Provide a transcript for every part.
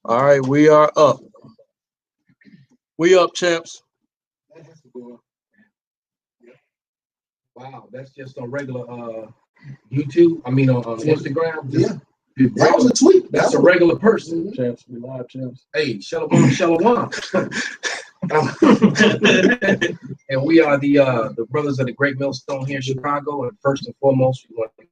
All right, we are up. We up, champs. Wow, that's just on regular YouTube. I mean on Instagram. Yeah. That was a tweet. That's a regular person. Champs, we live, champs. Hey, shalom, shalom. And we are the brothers of the Great Millstone here in Chicago. And first and foremost, we want to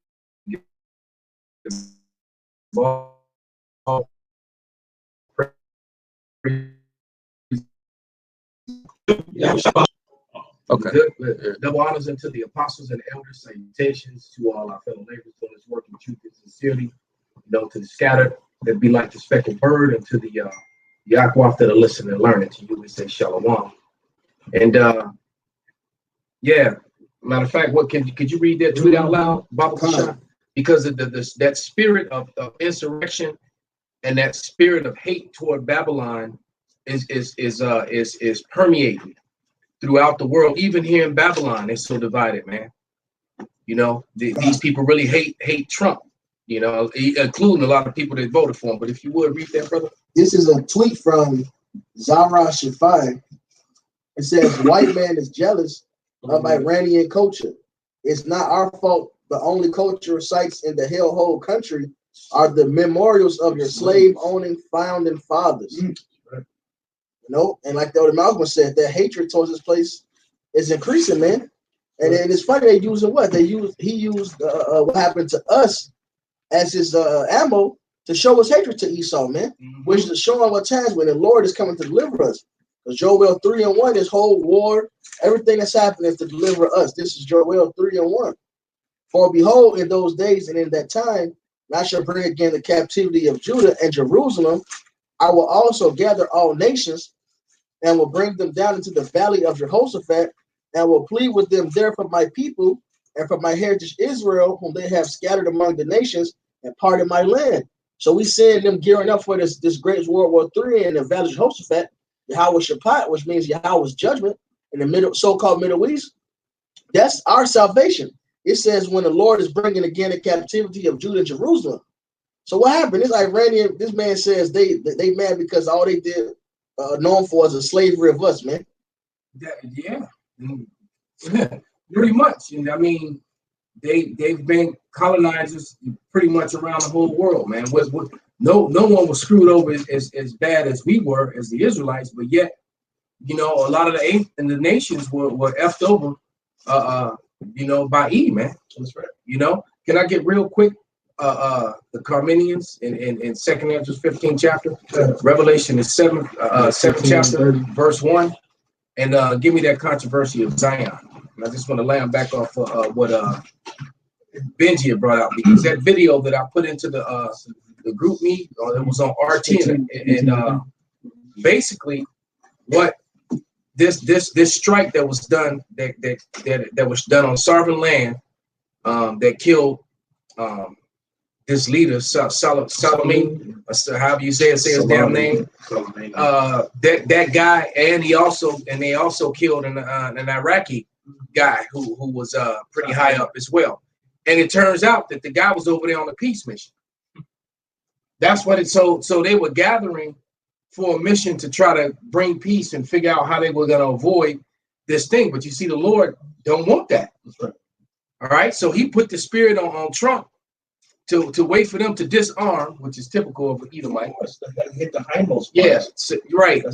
Okay. Double honors unto the apostles and elders, salutations to all our fellow laborers doing this work in truth and sincerity. To the scattered that be like the speckled bird, and to the Yaquaf that are listening and learning. To you, we say shalom. And yeah, matter of fact, what could you read that tweet out loud, Baba Kashan? Because of that spirit of insurrection and that spirit of hate toward Babylon is permeating throughout the world. Even here in Babylon, it's so divided, man. These people really hate Trump. Including a lot of people that voted for him. But if you would read that, brother. This is a tweet from Zara Shafai. It says, "White man is jealous of Iranian culture. It's not our fault. The only cultural sites in the hellhole country are the memorials of your slave-owning founding fathers." And like the other Malcolm said, that hatred towards this place is increasing, man. And then it's funny, they using what? He used what happened to us as his ammo to show his hatred to Esau, man. Which is showing what times when the Lord is coming to deliver us. Because Joel 3:1, this whole war, everything that's happening is to deliver us. This is Joel 3:1. "For behold, in those days and in that time, I shall bring again the captivity of Judah and Jerusalem. I will also gather all nations and will bring them down into the valley of Jehoshaphat and will plead with them there for my people and for my heritage Israel, whom they have scattered among the nations and parted my land." So we seeing them gearing up for this great World War III in the valley of Jehoshaphat, Yahweh Shabbat, which means Yahweh's judgment in the so-called Middle East. That's our salvation. It says when the Lord is bringing again the captivity of Judah and Jerusalem. So what happened? This man says they mad because all they did known for is a slavery of us, man. Yeah. Pretty much. And I mean, they've been colonizers pretty much around the whole world, man. No one was screwed over as bad as we were as the Israelites, but yet, a lot of the nations were effed over, by E, man. That's right. Can I get real quick? The Carmenians in 2 Ezra 15 chapter, Revelation is 7 chapter, verse 1, and give me that controversy of Zion. And I just want to land back off what Benji had brought out, because that video that I put into the group meet, it was on R10, and basically what this strike that was done that was done on sovereign land that killed this leader Salamine, however you say his damn name, that guy, and they also killed an Iraqi guy who was pretty high up as well. And it turns out that the guy was over there on a peace mission. That's what so they were gathering for a mission to try to bring peace and figure out how they were going to avoid this thing. But you see, the Lord don't want that. That's right. All right. So he put the spirit on Trump to wait for them to disarm, which is typical of Edomite. Hit the hindmost. Yeah, so, right.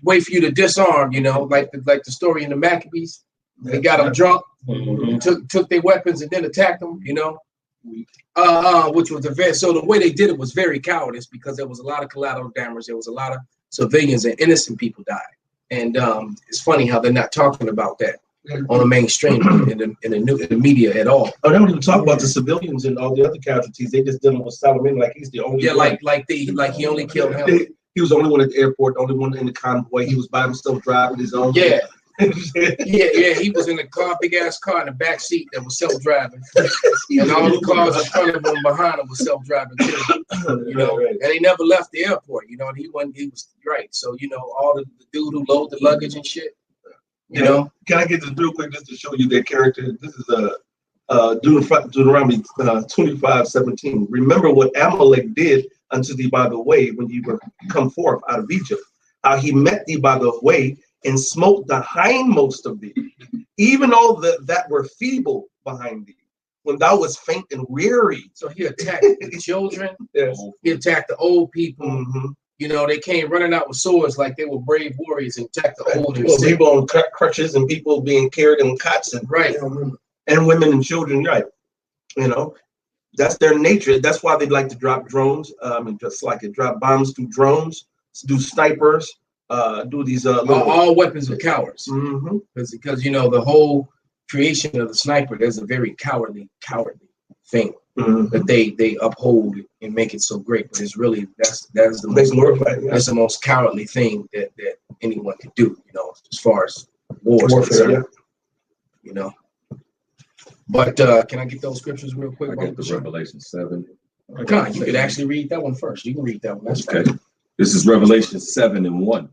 Wait for you to disarm, like the story in the Maccabees. They got them drunk, took their weapons, and then attacked them, which was so the way they did it was very cowardice, because there was a lot of collateral damage. There was a lot of civilians and innocent people died. And it's funny how they're not talking about that on the mainstream in the media at all. Oh, they don't even talk about the civilians and all the other casualties. They just dealing with Salamine like he's the only one. like he only killed him. He was the only one at the airport, the only one in the convoy. He was by himself driving his own. Yeah. yeah, he was in the car, big ass car in the back seat that was self-driving, and all the cars in front of him and behind him was self-driving too. And he never left the airport. He was right. So all the dude who loaded the luggage and shit. Can I get this real quick just to show you their character? This is Deuteronomy 25:17. Remember what Amalek did unto thee by the way when ye were come forth out of Egypt. How he met thee by the way and smote the hindmost of thee, even all that were feeble behind thee, when thou was faint and weary. So he attacked the children. Yes. He attacked the old people. Mm-hmm. You know, they came running out with swords like they were brave warriors and attacked the old and sick. People on crutches and people being carried in cots and Right. And women and children, right? You know, that's their nature. That's why they like to drop drones. Just like it, drop bombs through drones, do snipers, do these all weapons of cowards. Mm-hmm. Because you know the whole creation of the sniper, there's a very cowardly thing that they uphold and make it so great. But it's really that's the most glorified. Yeah. That's the most cowardly thing that anyone could do. You know, as far as warfare. Yeah. You know. But can I get those scriptures real quick? I got the Revelation 7. God, you could actually read that one first. You can read that one. That's Okay. fine. This is Revelation 7:1.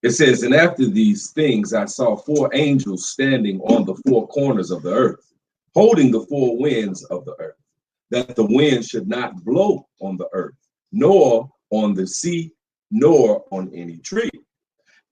It says, and after these things, I saw 4 angels standing on the 4 corners of the earth, holding the 4 winds of the earth, that the wind should not blow on the earth, nor on the sea, nor on any tree.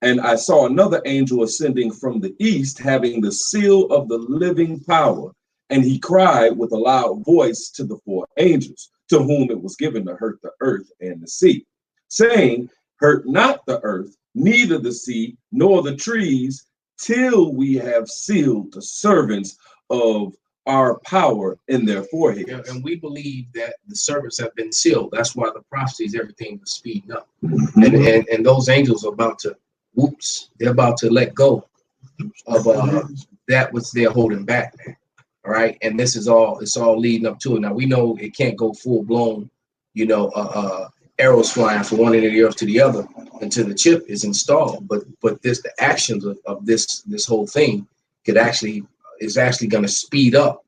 And I saw another angel ascending from the east, having the seal of the living power. And he cried with a loud voice to the 4 angels, to whom it was given to hurt the earth and the sea, saying, hurt not the earth, neither the sea, nor the trees, till we have sealed the servants of our power in their foreheads. Yeah, and we believe that the servants have been sealed. That's why the prophecies, everything was speeding up. And those angels are about to, they're about to let go of that which they're holding back, man. All right. And this is all, it's all leading up to it. Now we know it can't go full blown, you know, arrows flying from one end of the earth to the other until the chip is installed. But the actions of this whole thing is actually going to speed up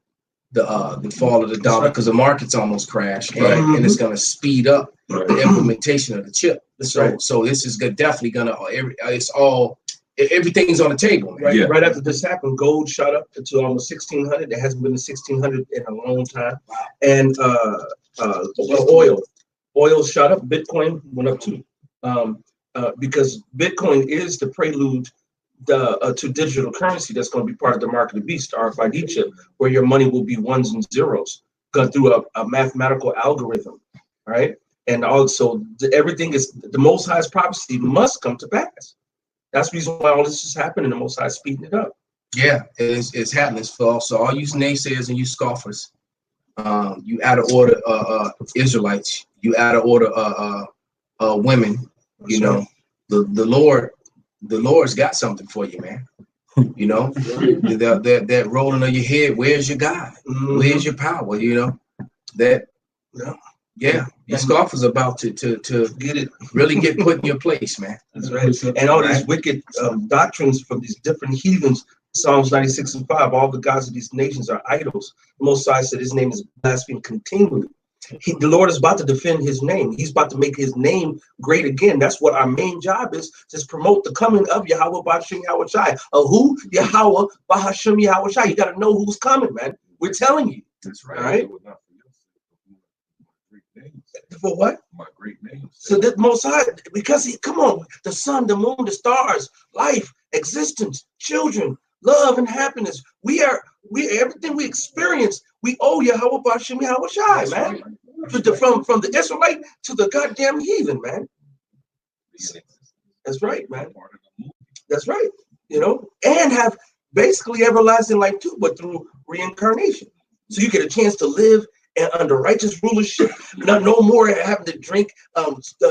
the fall of the dollar, because the market's almost crashed, and it's going to speed up the implementation of the chip. So this is definitely going to, everything's on the table. Right, right after this happened, gold shot up to almost 1,600. It hasn't been to 1,600 in a long time. And oil shot up. Bitcoin went up too, because Bitcoin is the prelude to digital currency that's going to be part of the mark of the beast, the RFID chip, where your money will be ones and zeros through a mathematical algorithm, right? And also everything is the Most High's prophecy must come to pass. That's the reason why all this is happening. The Most High is speeding it up. Yeah, it's happening. So all you naysayers and you scoffers, you out of order Israelites, you out of order women. You know, the Lord's got something for you, man. You know, that rolling of your head. Where's your God? Where's your power? You know, that. Yeah, your scoffers about to get it, really get put in your place, man. That's right. And all these wicked doctrines from these different heathens, Psalms 96:5, all the gods of these nations are idols. The Most High said his name is blasphemed continually. The Lord is about to defend his name. He's about to make his name great again. That's what our main job is, just promote the coming of Yahweh B'Hashem Yahweh Shai. Who? Yahweh B'Hashem Yahweh Shai. You got to know who's coming, man. We're telling you. That's right. All right? For what? My great name. So that Most High, because come on, the sun, the moon, the stars, life, existence, children, love, and happiness. We everything we experience, we owe Yahweh B'Hashem Yahweh Shai, man. Right. From the Israelite to the goddamn heathen, man. That's right, man. That's right. You know, and have basically everlasting life too, but through reincarnation. So you get a chance to live and under righteous rulership, no more having to drink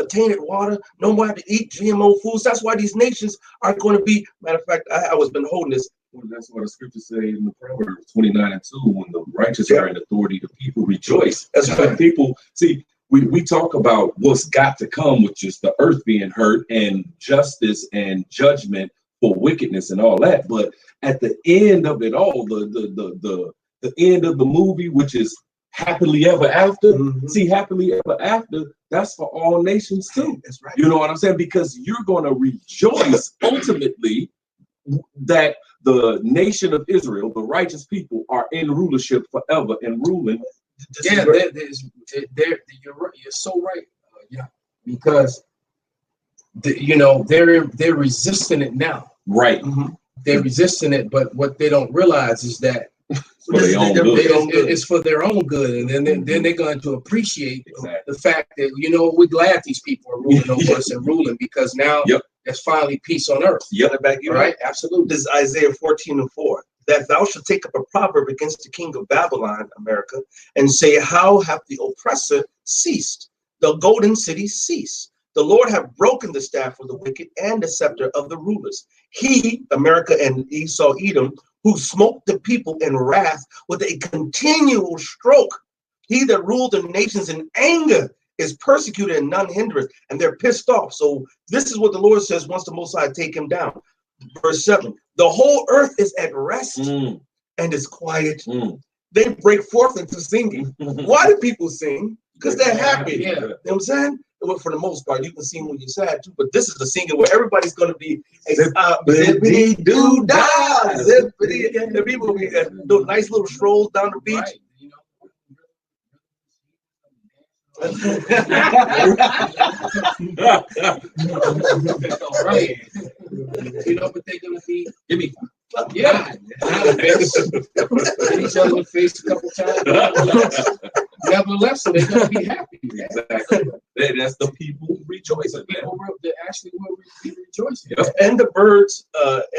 tainted water, no more having to eat GMO foods. That's why these nations are going to be. Matter of fact, I was been holding this. Well, that's what the scriptures say in the Proverbs 29:2. When the righteous are in authority, the people rejoice. That's right. People see. We talk about what's got to come, which is the earth being hurt and justice and judgment for wickedness and all that. But at the end of it all, the end of the movie, which is happily ever after. See, happily ever after, that's for all nations too. That's right. You know what I'm saying? Because you're going to rejoice ultimately that the nation of Israel, the righteous people, are in rulership forever and ruling. Yeah, you're so right, Yeah, because they're resisting it now. Right. They're resisting it, but what they don't realize is that For their own good. it's for their own good, and then they're going to appreciate the fact that we're glad these people are ruling over us and ruling, because now there's finally peace on earth. Right? Absolutely. This is Isaiah 14:4. That thou shalt take up a proverb against the king of Babylon, America, and say, how hath the oppressor ceased? The golden city ceased. The Lord hath broken the staff of the wicked and the scepter of the rulers. He, America and Esau, Edom, who smote the people in wrath with a continual stroke. He that ruled the nations in anger is persecuted and none hindereth, and they're pissed off. So this is what the Lord says once the Most High take him down. Verse 7, the whole earth is at rest and is quiet. They break forth into singing. Why do people sing? Because they're happy. You know what I'm saying? Well, for the most part, you can sing when you're sad too, but this is the singing where everybody's going to be zippity doo dah, zippity. The people will be those nice little strolls down the beach. Right. Right. But they're gonna be hit each other in the face a couple times. Nevertheless, they're gonna be happy. Exactly. That's the people rejoicing. People actually will be rejoicing. And the birds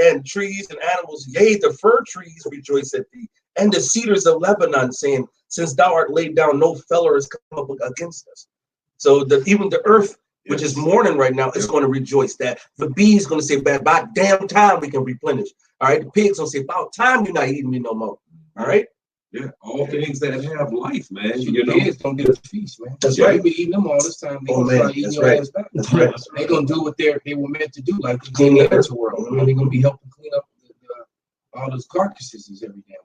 and trees and animals, yea, the fir trees rejoice at thee, and the cedars of Lebanon, saying, since thou art laid down, no feller has come up against us. So even the earth, which is mourning right now, is going to rejoice. That the bee is going to say, by damn time we can replenish. All right, the pig's going to say, about time you're not eating me no more. All right. Yeah, all things that have life, man. The pigs don't get a feast, man. That's right. You've been eating them all this time. They're going to start eating your ass back. That's right. They're going to do what they were meant to do, like clean the earth world. And they're going to be helping clean up all those carcasses every damn.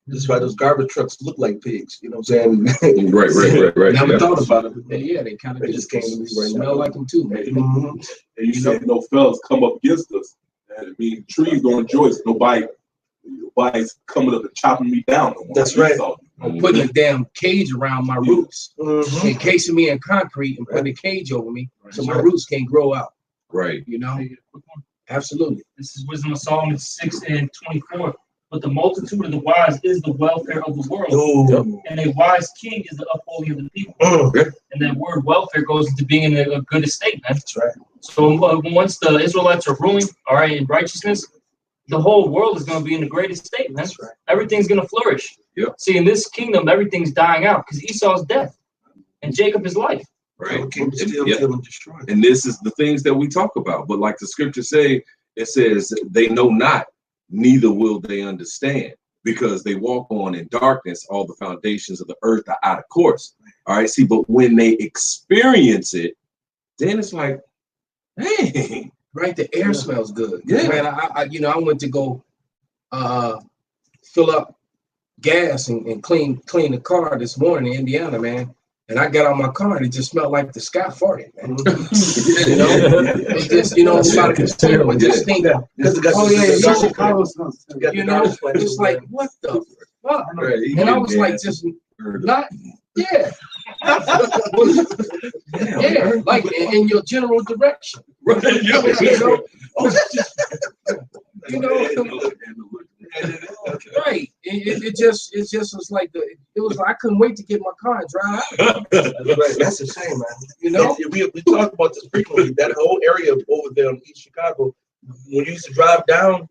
That's why those garbage trucks look like pigs. You know what I'm saying? Right. Never thought about it. But they kind of just came to me right now. Smell like them too, man. And you said no fellas come up against us. And I mean, trees don't rejoice. Nobody's coming up and chopping me down. No more. That's right. I'm putting a damn cage around my roots, encasing me in concrete and putting a cage over me so my roots can't grow out. Right. Absolutely. This is Wisdom of Solomon 6:24. But the multitude of the wise is the welfare of the world, and a wise king is the upholding of the people. And that word welfare goes into being in a good estate, man. That's right. So once the Israelites are ruling, all right, in righteousness, the whole world is going to be in a great estate, man. That's right. Everything's going to flourish. Yep. See, in this kingdom, everything's dying out because Esau's death and Jacob is life. Right. Destroy. And this is the things that we talk about. But like the scripture say, it says they know not, neither will they understand, because they walk on in darkness. All the foundations of the earth are out of course. All right. See, but when they experience it, then it's like, hey. Right, the air smells good. Yeah, man. I went to go fill up gas and clean the car this morning in Indiana, man. And I got out my car and it just smelled like the sky farted, man. It just, a lot of consumer just think that. Chicago smells. It's like, what the fuck? Right. And I was like, just not, yeah. Yeah, like in your general direction. Right. Right. It just was like I couldn't wait to get my car and drive out. That's a shame, man. We talk about this frequently. That whole area over there in East Chicago, when you used to drive down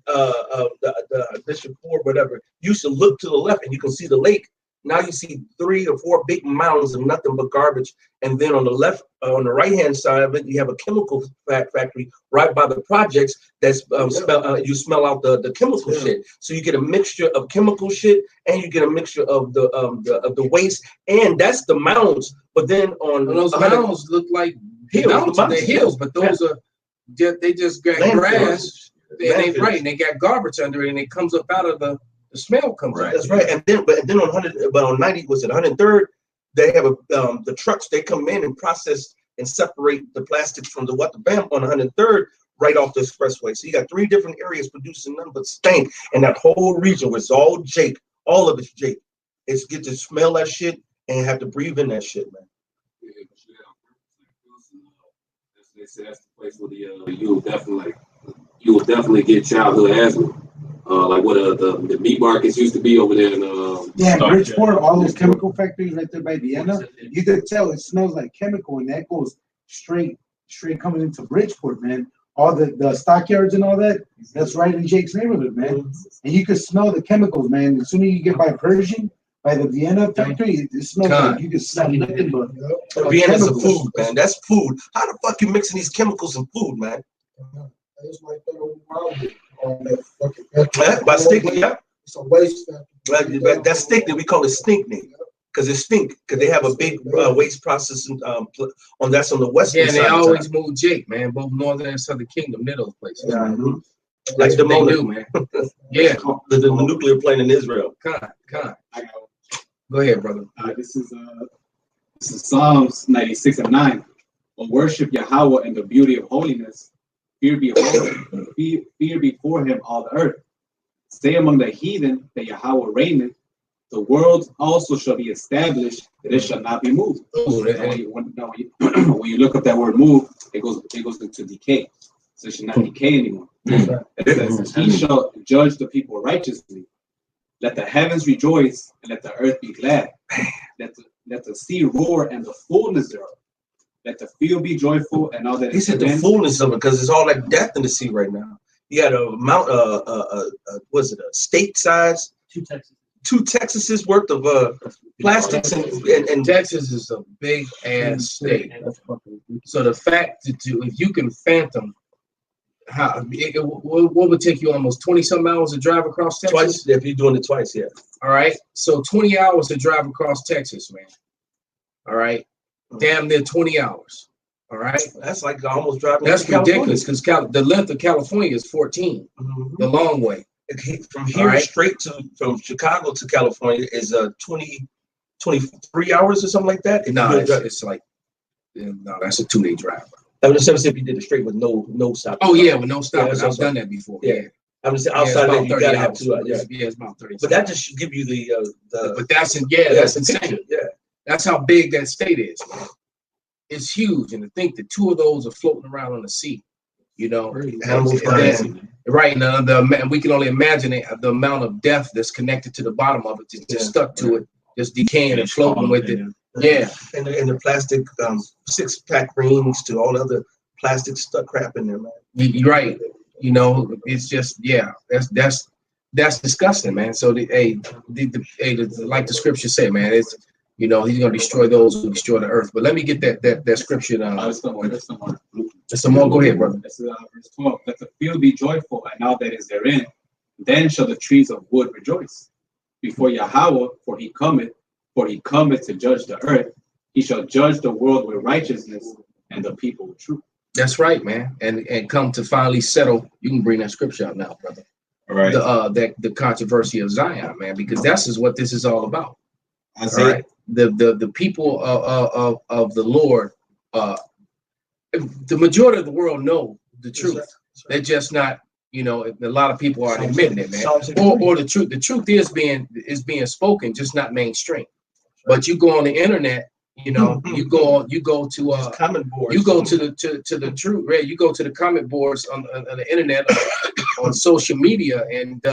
the District 4, whatever, you used to look to the left and you can see the lake. Now you see 3 or 4 big mounds of nothing but garbage, and then on the left, on the right-hand side of it, you have a chemical factory right by the projects. That's you smell out the chemical shit. So you get a mixture of chemical shit, and you get a mixture of the waste, and that's the mounds. But then on those mounds look like hills, they're hills, but those are they just got grass. They ain't right, and they got garbage under it, and it comes up out of the smell comes out. That's right. And then on 90, was it 103rd? They have the trucks. They come in and process and separate the plastics from the bam on 103rd right off the expressway. So you got 3 different areas producing nothing but stank, and that whole region was all Jake. All of it's Jake. It's get to smell that shit and have to breathe in that shit, man. They said that's the place where you will definitely get childhood asthma. Like what the meat markets used to be over there in Bridgeport, all those chemical factories right there by Vienna. You could tell it smells like chemical, and that goes straight coming into Bridgeport, man. All the stockyards and all that, that's right in Jake's neighborhood, man. And you could smell the chemicals, man. As soon as you get by Pershing, by the Vienna factory, it smells like you can smell nothing but Vienna's a food, man. That's food. How the fuck you mixing these chemicals in food, man? It's like that By sticking, yeah. It's a waste factory. That stink, we call it stinkning. Because it stink, because they have a big waste processing that's on the western side. Yeah, and they always move Jake, man, both northern and southern kingdom, near those places. Yeah, like the they do, man. Yeah, the nuclear plant in Israel. Con. Go ahead, brother. This is Psalms 96:9. Worship Yahweh in the beauty of holiness. Fear before him all the earth. Say among the heathen that Yahweh reigneth. The world also shall be established, that it shall not be moved. When you look up that word move, it goes into decay. So it should not decay anymore. It says, he shall judge the people righteously. Let the heavens rejoice and let the earth be glad. Let the sea roar and the fullness thereof. Let the field be joyful and all that. He said the fullness of it, because it's all like death in the sea right now. You had a mount, was it a state size? Two Texases worth of plastics and Texas is a big ass state. So the fact that if you can fathom how what would take you almost 20-some hours to drive across Texas? Twice, if you're doing it twice, yeah. All right. So 20 hours to drive across Texas, man. All right. Damn near 20 hours. All right. That's like almost driving. That's ridiculous because the length of California is 14, the long way. From here straight from Chicago to California is 23 hours or something like that. No, it's like that's a 2-day drive. I'm just saying if you did it straight with no stop. Oh yeah, with no stop. I've done that before. Yeah. I'm just saying outside that you gotta have 2 hours. Yeah, it's about 30. But that just should give you the. But that's insane. Yeah. That's how big that state is, man. It's huge, and to think that 2 of those are floating around on the sea. You know, right now, we can only imagine the amount of death that's connected to the bottom of it, just stuck to it, just decaying and floating with it. Yeah, and the plastic 6-pack rings to all the other plastic stuck crap in there, man. You're right. You know, it's just that's disgusting, man. So like the scripture say, man, it's he's gonna destroy those who destroy the earth. But let me get that scripture down. There's some more. Go ahead, brother. This is verse 12. Let the field be joyful, and all that is therein. Then shall the trees of wood rejoice before Yahweh, for he cometh to judge the earth. He shall judge the world with righteousness and the people with truth. That's right, man. And come to finally settle. You can bring that scripture out now, brother. All right. The controversy of Zion, man, because that's what this is all about. Isaiah. All right. The people of the Lord. The majority of the world know the truth. They're just not, a lot of people aren't admitting it, man. Or the truth. The truth is being spoken, just not mainstream. But you go on the internet, you go to comment boards. You go to the truth, right? You go to the comment boards on the internet, on social media, and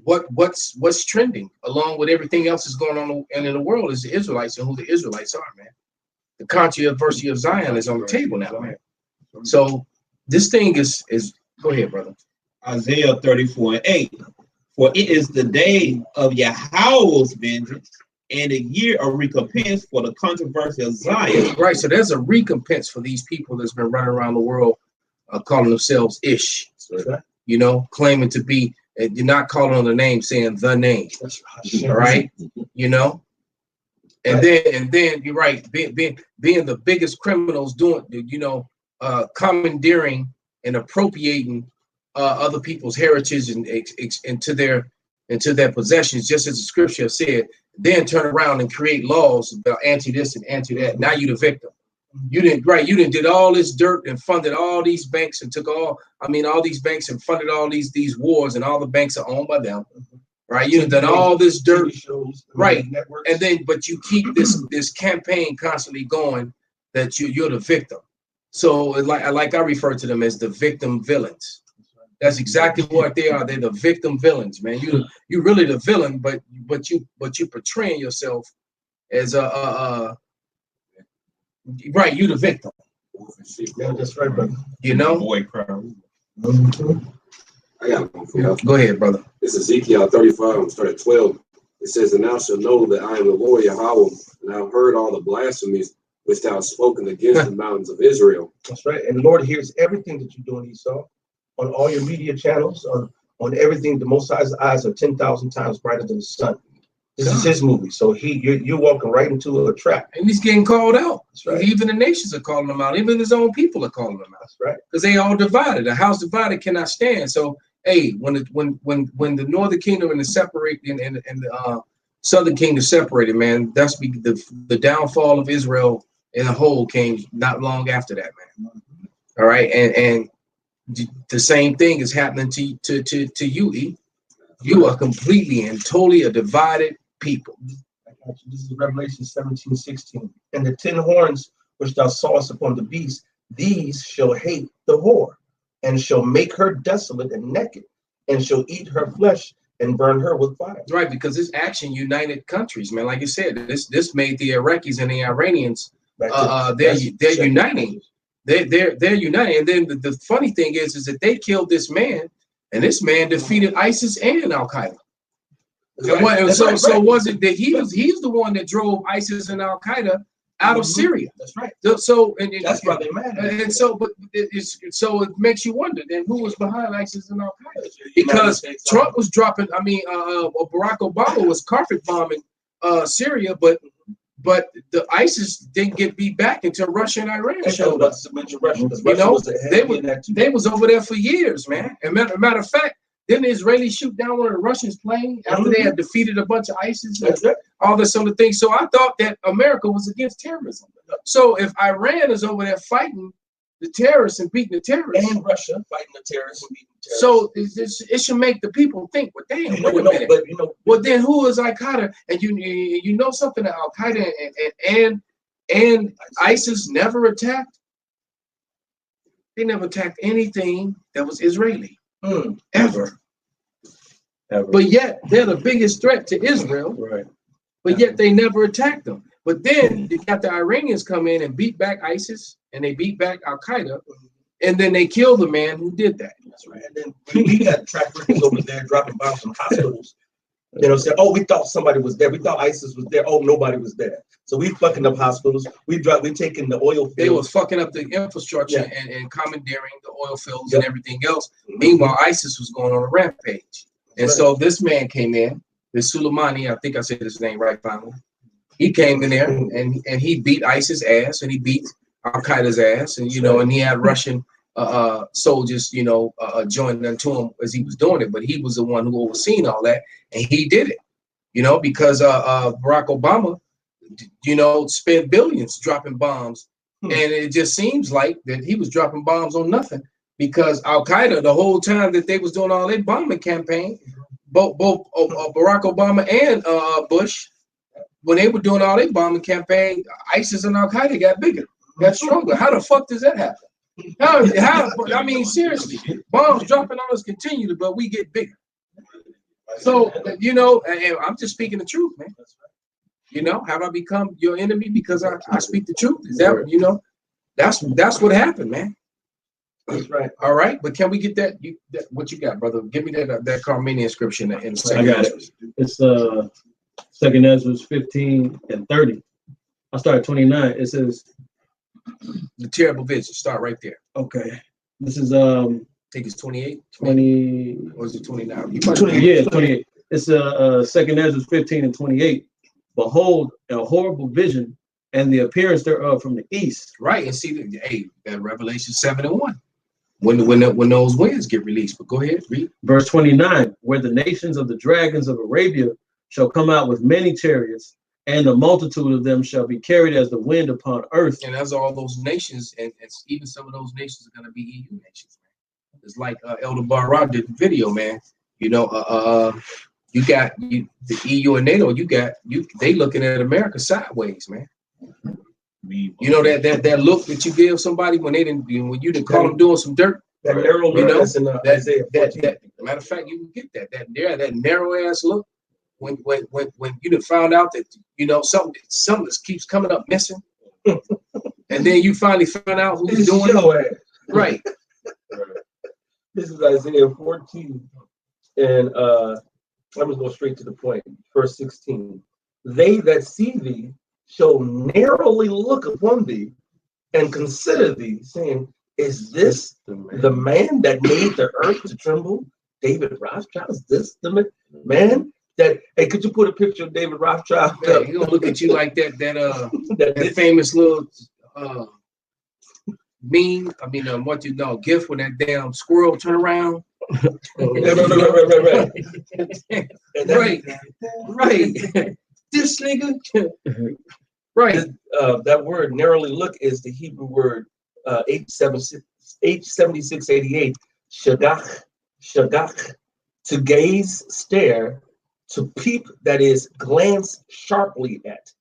what's trending along with everything else that's going on in the world is the Israelites and who the Israelites are, man. The controversy of Zion is on the table now, man. So this thing is go ahead, brother. Isaiah 34:8. For it is the day of Yahweh's vengeance and a year of recompense for the controversy of Zion. Right. So there's a recompense for these people that's been running around the world calling themselves Ish. Claiming to be, you're not calling on the name, saying the name. All right. And then you're right, being the biggest criminals doing, commandeering and appropriating other people's heritage and into their possessions, just as the scripture said. Then turn around and create laws about anti this and anti that. Now you're the victim. You didn't did all this dirt and funded all these banks and all these banks and funded all these wars, and all the banks are owned by them. Right, you've done all this dirt, right? And then, but you keep this campaign constantly going that you're the victim. So like I refer to them as the victim villains. That's exactly what they are. They're the victim villains, man. You really the villain, but you portraying yourself as right. You the victim. Yeah, that's right, brother. You know. Boy, crowd. I got one for y'all. Go ahead, brother. It's Ezekiel 35, start at 12. It says, "And thou shalt know that I am the Lord Yahweh, and I have heard all the blasphemies which thou hast spoken against the mountains of Israel." That's right. And the Lord hears everything that you're doing, Esau, on all your media channels, on everything. The Most High's eyes are 10,000 times brighter than the sun. This is his movie. So you're walking right into a trap. And he's getting called out. That's right. Even the nations are calling him out. Even his own people are calling him out. That's right. Because they all divided. A house divided cannot stand. So, hey, when the northern kingdom and the the southern kingdom separated, man, that's the downfall of Israel in a whole came not long after that, man. All right, and the same thing is happening to you, E. You are completely and totally a divided people. I got you. This is Revelation 17:16. And the 10 horns which thou sawest upon the beast, these shall hate the whore, and shall make her desolate and naked, and shall eat her flesh and burn her with fire. Right, because this action united countries, man. Like you said, this made the Iraqis and the Iranians they're uniting. They're uniting. And then the funny thing is that they killed this man, and this man defeated ISIS and Al Qaeda. So was it that he's the one that drove ISIS and Al Qaeda out of Syria? That's right. So that's why they're mad. And so, but so it makes you wonder then who was behind ISIS and Al Qaeda? Because Trump was dropping. I mean, Barack Obama was carpet bombing Syria, but the ISIS didn't get beat back until Russia and Iran showed up. You know, they was over there for years, man. And matter of fact, didn't the Israelis shoot down one of the Russians' plane after they had defeated a bunch of ISIS and all this other thing? So I thought that America was against terrorism. So if Iran is over there fighting the terrorists and beating the terrorists, and Russia fighting the terrorists and beating the terrorists, so it should make the people think, well, damn, wait a minute. Well, then who is Al Qaeda? And you know something that Al Qaeda and ISIS never attacked. They never attacked anything that was Israeli. Ever. But yet they're the biggest threat to Israel. Right. But yet they never attacked them. But then you got the Iranians come in and beat back ISIS and they beat back Al Qaeda, and then they kill the man who did that. That's right. And then we got track records over there dropping bombs on hospitals. You know, say, oh, we thought somebody was there. We thought ISIS was there. Oh, nobody was there. So we fucking up hospitals. We taking the oil fields. They was fucking up the infrastructure and commandeering the oil fields and everything else. Meanwhile, ISIS was going on a rampage. And so this man came in, this Soleimani, I think I said his name right finally. He came in there and he beat ISIS ass and he beat Al Qaeda's ass, and and he had Russian soldiers, joining unto him as he was doing it, but he was the one who overseen all that, and he did it, because Barack Obama, spent billions dropping bombs, and it just seems like that he was dropping bombs on nothing, because Al Qaeda, the whole time that they was doing all their bombing campaign, both Barack Obama and Bush, when they were doing all their bombing campaign, ISIS and Al Qaeda got bigger, got stronger. How the fuck does that happen? How? I mean, seriously, bombs dropping on us continually, but we get bigger. So, and I'm just speaking the truth, man. Have I become your enemy because I speak the truth? Is that, that's what happened, man. That's right. All right, but can we get that? What you got, brother? Give me that Carmenian inscription in second. I got it. It's 2nd Ezra 15 and 30. I start at 29. It says the terrible vision. Start right there. Okay. This is I think it's 28. 20 or is it 29? Yeah, 28. It's 2nd Ezra 15 and 28. Behold, a horrible vision and the appearance thereof from the east. Right, and see that Revelation 7 and 1. When those winds get released. But go ahead, read. Verse 29, where the nations of the dragons of Arabia shall come out with many chariots, and the multitude of them shall be carried as the wind upon earth. And as all those nations, and even some of those nations are going to be EU nations, man. It's like Elder Barra did the video, man. You got the EU and NATO. They looking at America sideways, man. You know that look that you give somebody when when you didn't call them doing some dirt. That narrow look, you know, that's in Isaiah 14. that matter of fact, you can get that narrow ass look when you done found out that something that keeps coming up missing, and then you finally find out who's doing it. Right. This is Isaiah 14, and I'm gonna go straight to the point. Verse 16. They that see thee shall narrowly look upon thee and consider thee, saying, is this the man that made the earth to tremble? David Rothschild? Is this the man that? Hey, could you put a picture of David Rothschild? Yeah, he gonna look at you like that famous little meme. I mean, GIF when that damn squirrel turn around. Right. This nigga. Right. That word narrowly look is the Hebrew word H7688, shagach, to gaze, stare, to peep, that is, glance sharply at.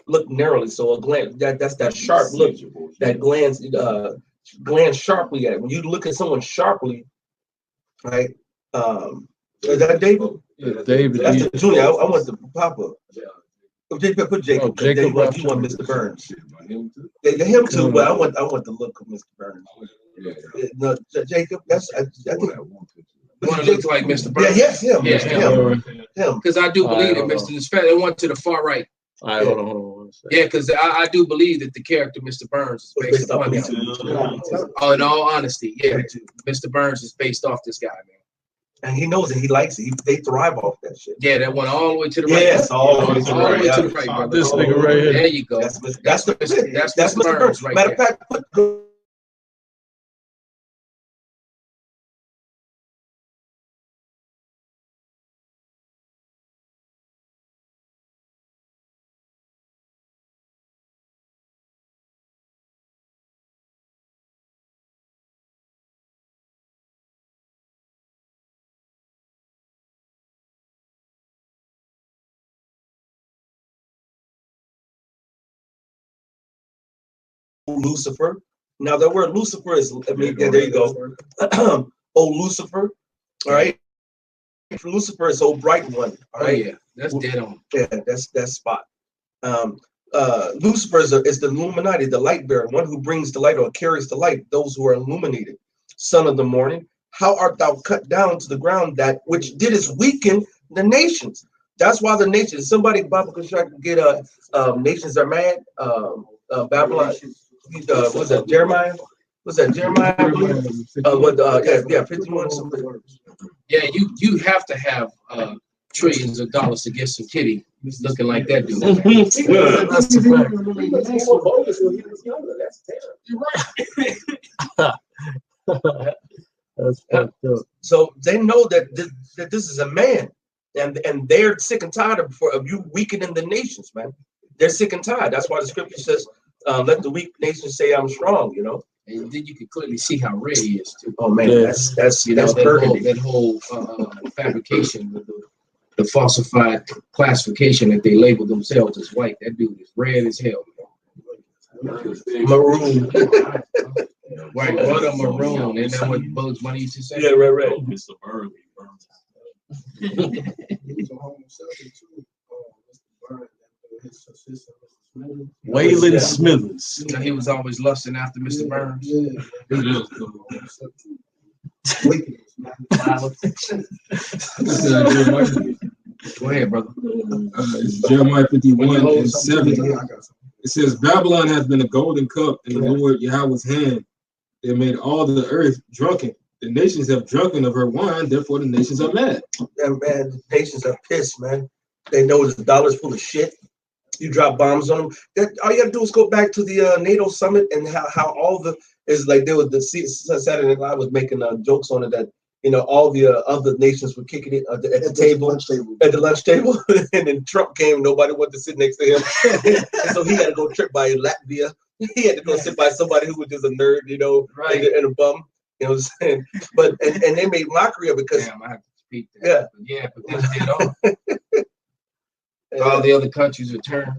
Look narrowly, so a glance, that's that sharp look, that glance sharply at. When you look at someone sharply, right? Is that David? Yeah, David. That's the junior. I want the Papa. Put Jacob. Jacob. You want Mr. Burns. Him too, but I want the look of Mr. Burns. No, Jacob. That's I think. One looks like Mr. Burns. Yeah, yes, him. Yeah, him. Because I do believe that Mr. They went to the far right. All right, hold on. Yeah, because I do believe that the character Mr. Burns is based upon him. Oh, in all honesty, yeah, Mr. Burns is based off this guy, man. And he knows it. He likes it. They thrive off that shit. Yeah, that went all the way to the right. Yes, all the way to the right. Brother. This nigga right here. There you go. That's Mr. Burns right Matter there. Matter of fact, Lucifer. Now that word Lucifer is, there you go. Oh, Lucifer. All right. Lucifer is old bright one. All right. Yeah, that's dead on. Yeah, that's that spot. Lucifer is the Illuminati, the light bearer, one who brings the light or carries the light, those who are illuminated. Son of the morning, how art thou cut down to the ground, that which didst weaken the nations? That's why the nations, somebody, Bible construct, get nations are mad. Babylon, was that Jeremiah? Was that Jeremiah? 51 something. Yeah, you have to have trillions of dollars to get some kitty looking like that dude. That's fucked up. So they know that this is a man, and they're sick and tired of you weakening the nations, man. They're sick and tired. That's why the scripture says, "Let the weak nations say I'm strong." You know. And then you can clearly see how red he is too. Oh man, Yeah. that's burgundy. That whole fabrication, the falsified classification that they label themselves as white. That dude is red as hell. Maroon. White, what a maroon. Isn't that what Bugs Bunny used to say? Yeah, right. Mr. Burns. Waylon Smithers. You know, he was always lusting after Mr. Burns. Go ahead, brother. It's Jeremiah 51:7. It says, Babylon has been a golden cup in the Lord Yahweh's hand. They made all the earth drunken. The nations have drunken of her wine, therefore the nations are mad. Yeah, man, the nations are pissed, man. They know the dollar's full of shit. You drop bombs on them. All you gotta do is go back to the NATO summit and how all the is like there was the Saturday Night Live was making jokes on it that all the other nations were kicking it at the table, at the lunch table, and then Trump came. Nobody wanted to sit next to him, and so he had to go trip by Latvia. He had to go sit by somebody who was just a nerd, right, and a bum. You know what I'm saying? But and they made mockery of it because I have to speak that. Yeah, but this did all. All the other countries returned.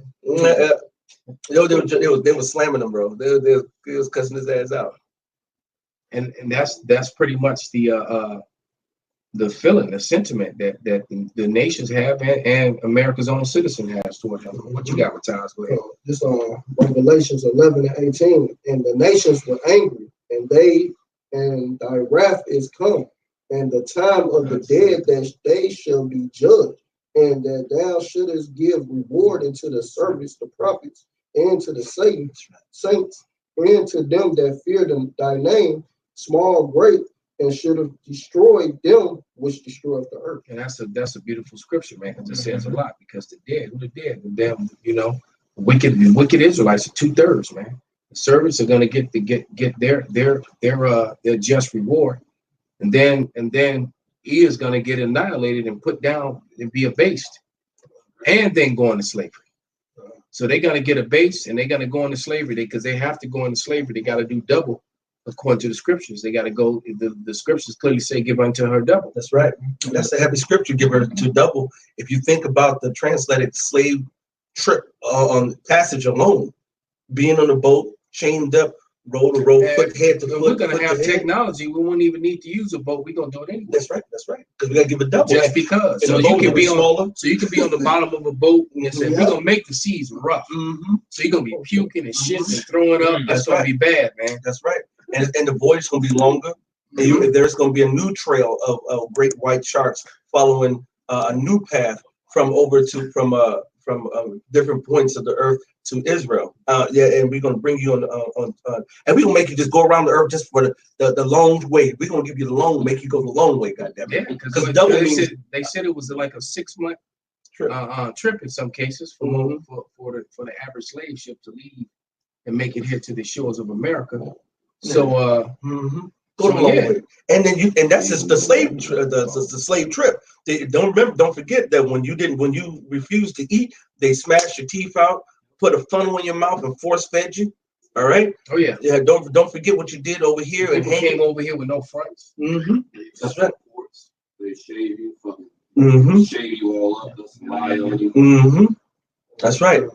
They were slamming him, bro. They was cussing his ass out. And that's pretty much the feeling, the sentiment that the nations have and America's own citizen has toward him. What you got with Tyler? Go ahead. This Revelations 11 and 18, and the nations were angry, and thy wrath is come, and the time of the dead that they shall be judged, and that thou shouldest give reward unto the servants, the prophets, and to the saints, and to them that fear thy name, small, great, and should have destroyed them which destroyed the earth. And that's a beautiful scripture, man, because it says a lot. Because the dead, the damn, wicked Israelites are 2/3, man. The servants are gonna get their just reward, and then he is gonna get annihilated and put down and be abased, and then go into slavery. So they're gonna get abased and they're gonna go into slavery because they have to go into slavery. They got to do double. According to the scriptures, they got to go. The scriptures clearly say, "Give unto her double." That's right. That's a heavy scripture. Give her to double. If you think about the translated slave trip on passage alone, being on a boat, chained up, roll to roll, foot head to foot. We're gonna have technology. We won't even need to use a boat. We're gonna do it anyway. That's right. That's right. Because we gotta give a double. Just because. So you can be on. So you can be on the bottom of a boat and say, "We're gonna make the seas rough." So you're gonna be puking and shitting and throwing up. That's gonna be bad, man. That's right. And the voyage is going to be longer. And there's going to be a new trail of great white sharks following a new path from different points of the earth to Israel. And we're going to bring you on and we're going to make you just go around the earth just for the long way. We're going to give you the long, make you go the long way, goddamn it. Yeah, because they said it was like a 6-month trip in some cases for the average slave ship to leave and make it here to the shores of America. So go the long way, and then that's just the slave the slave trip. Don't forget that when you refused to eat, they smashed your teeth out, put a funnel in your mouth, and force fed you. All right. Oh yeah. Yeah. Don't forget what you did over here. People and came over here with no fronts. That's right. They shave you, shave you all up, lie on you. That's right.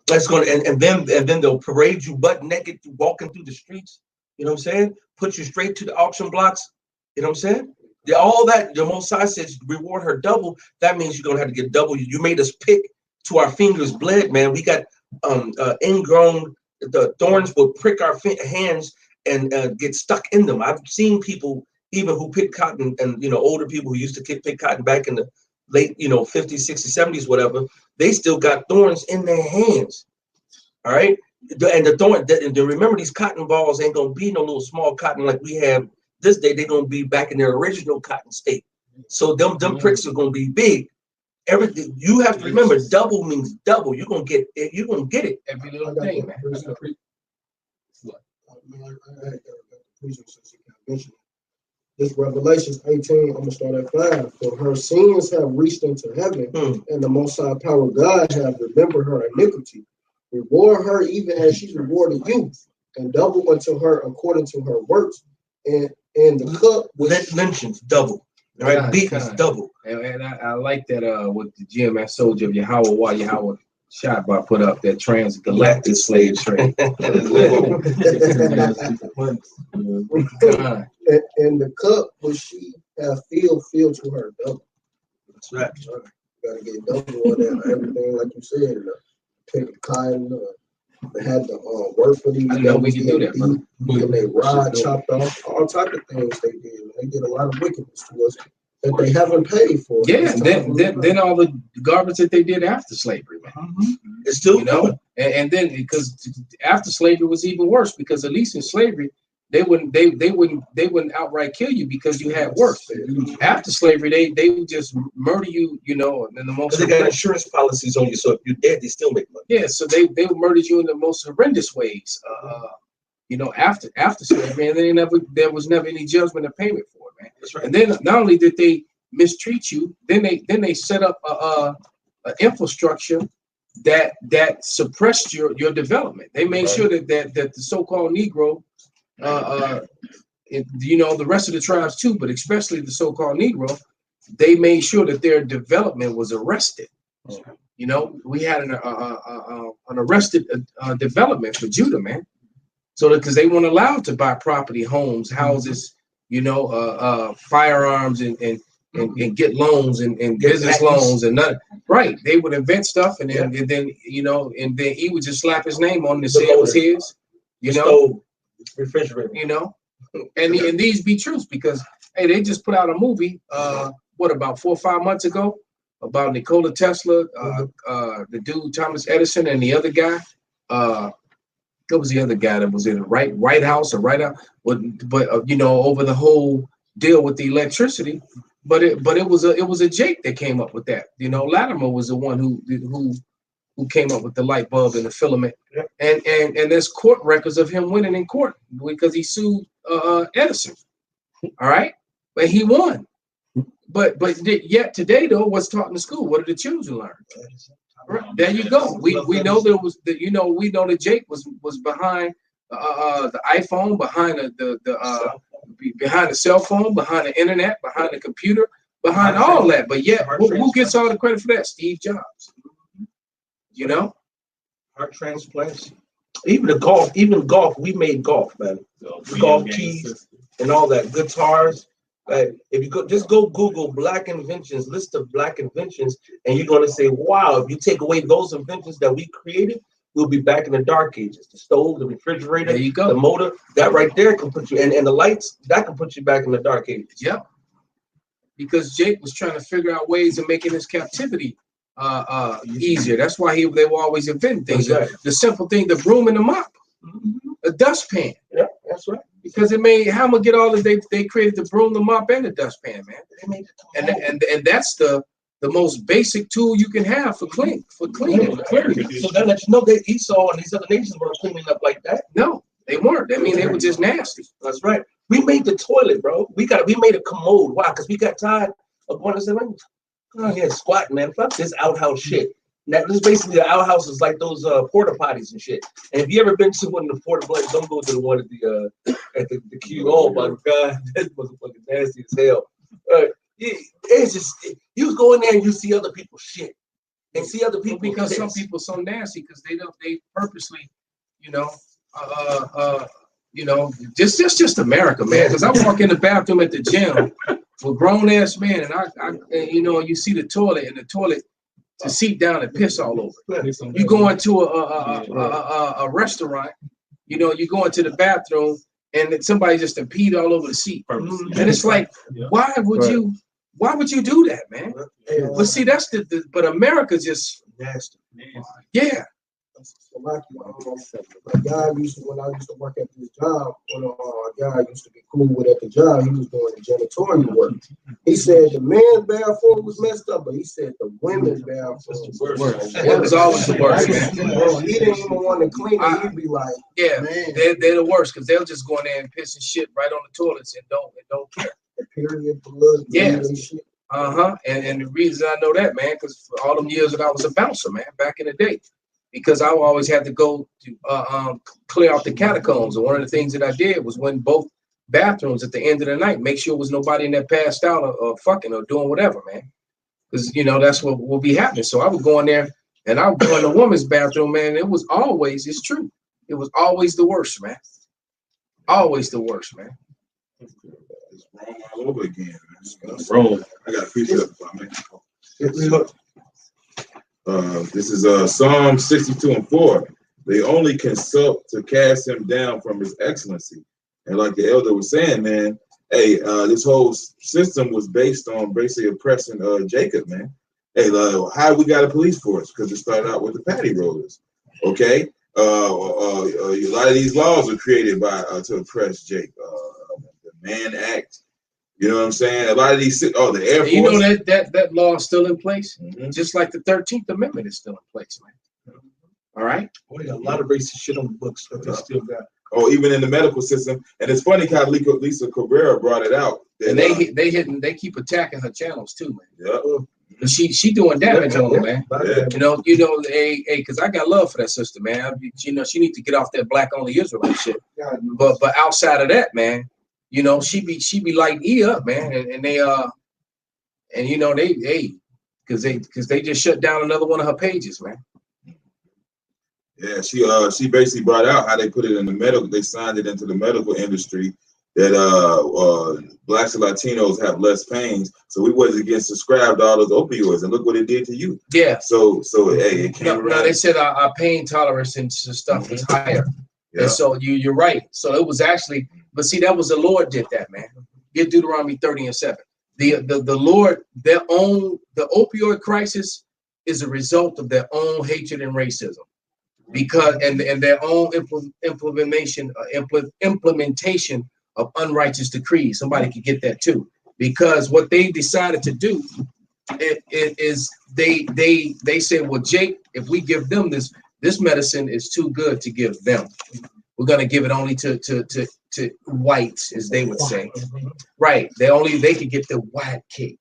That's going and then they'll parade you butt naked walking through the streets. You know what I'm saying? Put you straight to the auction blocks. You know what I'm saying? All that the Most High says reward her double. That means you're gonna have to get double. You made us pick to our fingers bled, man. We got ingrown. The thorns will prick our hands and get stuck in them. I've seen people even who pick cotton, and older people who used to pick cotton back in the late 50s, 60s, 70s, whatever. They still got thorns in their hands. All right. And the thorn, and remember, these cotton balls ain't gonna be no little small cotton like we have this day. They're gonna be back in their original cotton state. So them pricks are gonna be big. Everything you have to remember, double means double. You're gonna get it. You're gonna get it every little thing, man. This Revelations 18, I'm gonna start at 5. For her sins have reached into heaven, and the Most High power God have remembered her iniquity. Reward her even as she rewarded you, and double unto her according to her works. And the cup which mentions double, right? Beatings double. And I like that with the GMS soldier of Yahweh Shabbat put up that transgalactic slave trade. And the cup which she have filled to her double. That's right. Gotta get double on that, everything like you said. Pick cotton, they had the work for these. I know we can do that, brother. And they rod chopped off, all type of things they did. They did a lot of wickedness to us that they haven't paid for. Yeah, then all the garbage that they did after slavery, man. It's still and then because after slavery was even worse, because at least in slavery they wouldn't outright kill you because you had work. After slavery, they would just murder you, and then the most. They got insurance policies on you, so if you're dead, they still make money. Yeah, so they would murder you in the most horrendous ways. After slavery, and then there was never any judgment or payment for it, man. That's right. And then not only did they mistreat you, then they set up a infrastructure that suppressed your development. They made sure that the so-called Negro. The rest of the tribes too, but especially the so-called Negro, they made sure that their development was arrested. You know, we had an arrested development for Judah, man. So because they weren't allowed to buy property, homes, houses, you know, firearms and get loans and business loans and nothing. Right. They would invent stuff and then you know, and then he would just slap his name on it and say it was his, you know, refrigerator, you know, and these be truths because hey, they just put out a movie, what about 4 or 5 months ago about Nikola Tesla, the dude Thomas Edison and the other guy, what was the other guy that was in it? White House or right out, but you know, over the whole deal with the electricity. But it was a Jake that came up with that. You know, Latimer was the one who came up with the light bulb and the filament. And there's court records of him winning in court because he sued Edison. All right, but he won. But yet today though, what's taught in the school? What did the children learn? Right. There you go. We know there was we know that Jake was behind the iPhone, behind behind the cell phone, behind the internet, behind the computer, behind all that. But yet, who gets all the credit for that? Steve Jobs. You know, heart transplants. Even golf. We made golf, man. Golf keys and all that, guitars. Like if you go Google Black inventions, list of Black inventions, and you're gonna say, wow, if you take away those inventions that we created, we'll be back in the dark ages. The stove, the refrigerator, there you go. The motor, that right there can put you, and the lights, that can put you back in the dark ages. Yep. Because Jake was trying to figure out ways of making his captivity easier. That's why they were always inventing things. Exactly. The simple thing, the broom and the mop, a dustpan. Yeah, that's right. Because it made how much get all of they created the broom, the mop, and the dustpan, man. They made and that's the most basic tool you can have for cleaning. So that lets you know that Esau and these other nations weren't cleaning up like that. No, they weren't. I mean, they were just nasty. That's right. We made the toilet, bro. We made a commode. Why? Because we got tired of going to say, come on here, squatting, man. Fuck this outhouse shit. Now, this is basically the outhouse is like those porta potties and shit. And if you ever been to one of the porta potties, don't go to the one at the queue. Oh my God, that was fucking nasty as hell. It's just you go in there and you see other people's shit and see other people because some people so nasty because they purposely, just America, man. Because I walk in the bathroom at the gym with grown ass men and I you see the toilet and the toilet. To sit down and piss all over. You go into a restaurant, you go into the bathroom and somebody just peed all over the seat. And it's like, why would you do that, man? But see, that's but America's just nasty. Yeah. My guy when I used to work at this job, when a guy used to be cool with at the job, he was doing the janitorial work. He said the men's bathroom was messed up, but he said the women's bathroom was worse. It was always the worst, man. He didn't even want to clean it. He'd be like, yeah, man, they're the worst because they'll just go in there and piss and shit right on the toilets and don't care. The period blood, and shit. And the reason I know that, man, because for all them years that I was a bouncer, man, back in the day. Because I always had to go to clear out the catacombs. And one of the things that I did was when both bathrooms at the end of the night, make sure there was nobody in there passed out or fucking or doing whatever, man. Because, that's what will be happening. So I would go in there and I would go in the woman's bathroom, man. It was always, it's true. It was always the worst, man. Always the worst, man. It's wrong all over again. Wrong. I got a piece of it. This is Psalm 62:4. They only consult to cast him down from his excellency. And like the elder was saying, man, hey, this whole system was based on basically oppressing Jacob, man. Hey, how we got a police force? Because it started out with the patty rollers. Okay. A lot of these laws were created by to oppress Jacob. The Mann Act. You know what I'm saying? A lot of these, the Air Force. You know that law is still in place, just like the 13th Amendment is still in place, man. All right. We got a lot of racist shit on the books that they still got. Oh, even in the medical system, and it's funny how Lisa Cabrera brought it out. And they keep attacking her channels too, man. Yeah. She doing damage on them, man. Yeah. Because I got love for that sister, man. She needs to get off that black only Israelite shit. But outside of that, man. she be lighting E up, man, and they because they just shut down another one of her pages, man. Yeah, she basically brought out how they put it in the medical. They signed it into the medical industry that blacks and Latinos have less pains, so we wasn't getting subscribed to all those opioids, and look what it did to you. Yeah. So hey, it came around. No, they said our pain tolerance and stuff was higher. Yeah. And so you're right. So it was actually, but see, that was the Lord did that, man. Get Deuteronomy 30:7. The Lord, the opioid crisis is a result of their own hatred and racism, because and their own implementation of unrighteous decrees. Somebody could get that too, because what they decided to do is they said, well, Jake, if we give them this medicine is too good to give them. We're gonna give it only to whites, as they would say. Right. They could get the white cake.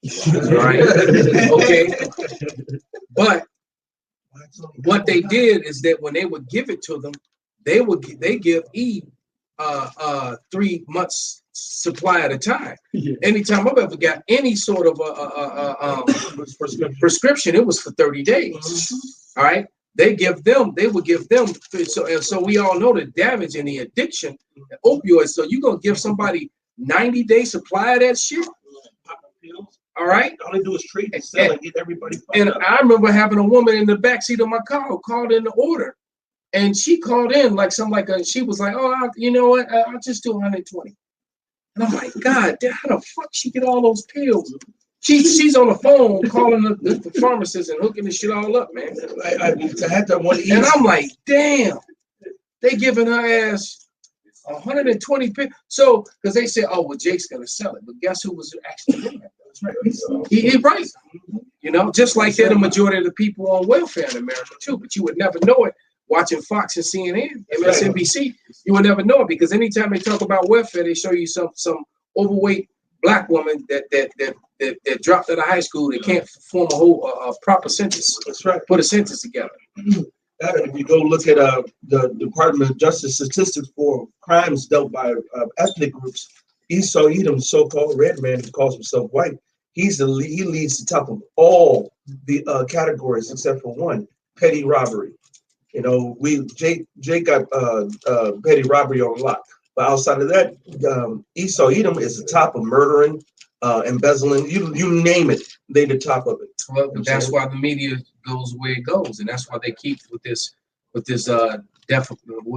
Right. Okay. But what they did is that when they would give it to them, they give Eve 3 months supply at a time. Yeah. Anytime I've ever got any sort of prescription, it was for 30 days. All right. They would give them. So we all know the damage and the addiction, the opioids. So you're going to give somebody 90-day supply of that shit? All right. All they do is treat and sell and get everybody. And I remember having a woman in the backseat of my car who called in the order. And she called in she was like, oh, you know what? I'll just do 120. And I'm like, God, how the fuck she get all those pills? She's on the phone calling the pharmacist and hooking this shit all up, man. I had that one. And I'm like, damn, they giving her ass 120 pills. So, because they said, oh, well, Jake's gonna sell it, but guess who was actually doing that? That's right. He right. You know, just like they're the majority of the people on welfare in America too, but you would never know it. Watching Fox and CNN, MSNBC, you would never know it, because anytime they talk about welfare, they show you some overweight black woman that dropped out of high school, they can't form a whole proper sentence. That's right. Put a sentence together. If you go look at the Department of Justice statistics for crimes dealt by ethnic groups, Esau Edom, so-called red man who calls himself white, he leads the top of all the categories except for one: petty robbery. You know, Jake got petty robbery on lock. But outside of that, Esau Edom is the top of murdering, embezzling. You name it, they the top of it. Well, that's why the media goes where it goes, and that's why they keep with this what's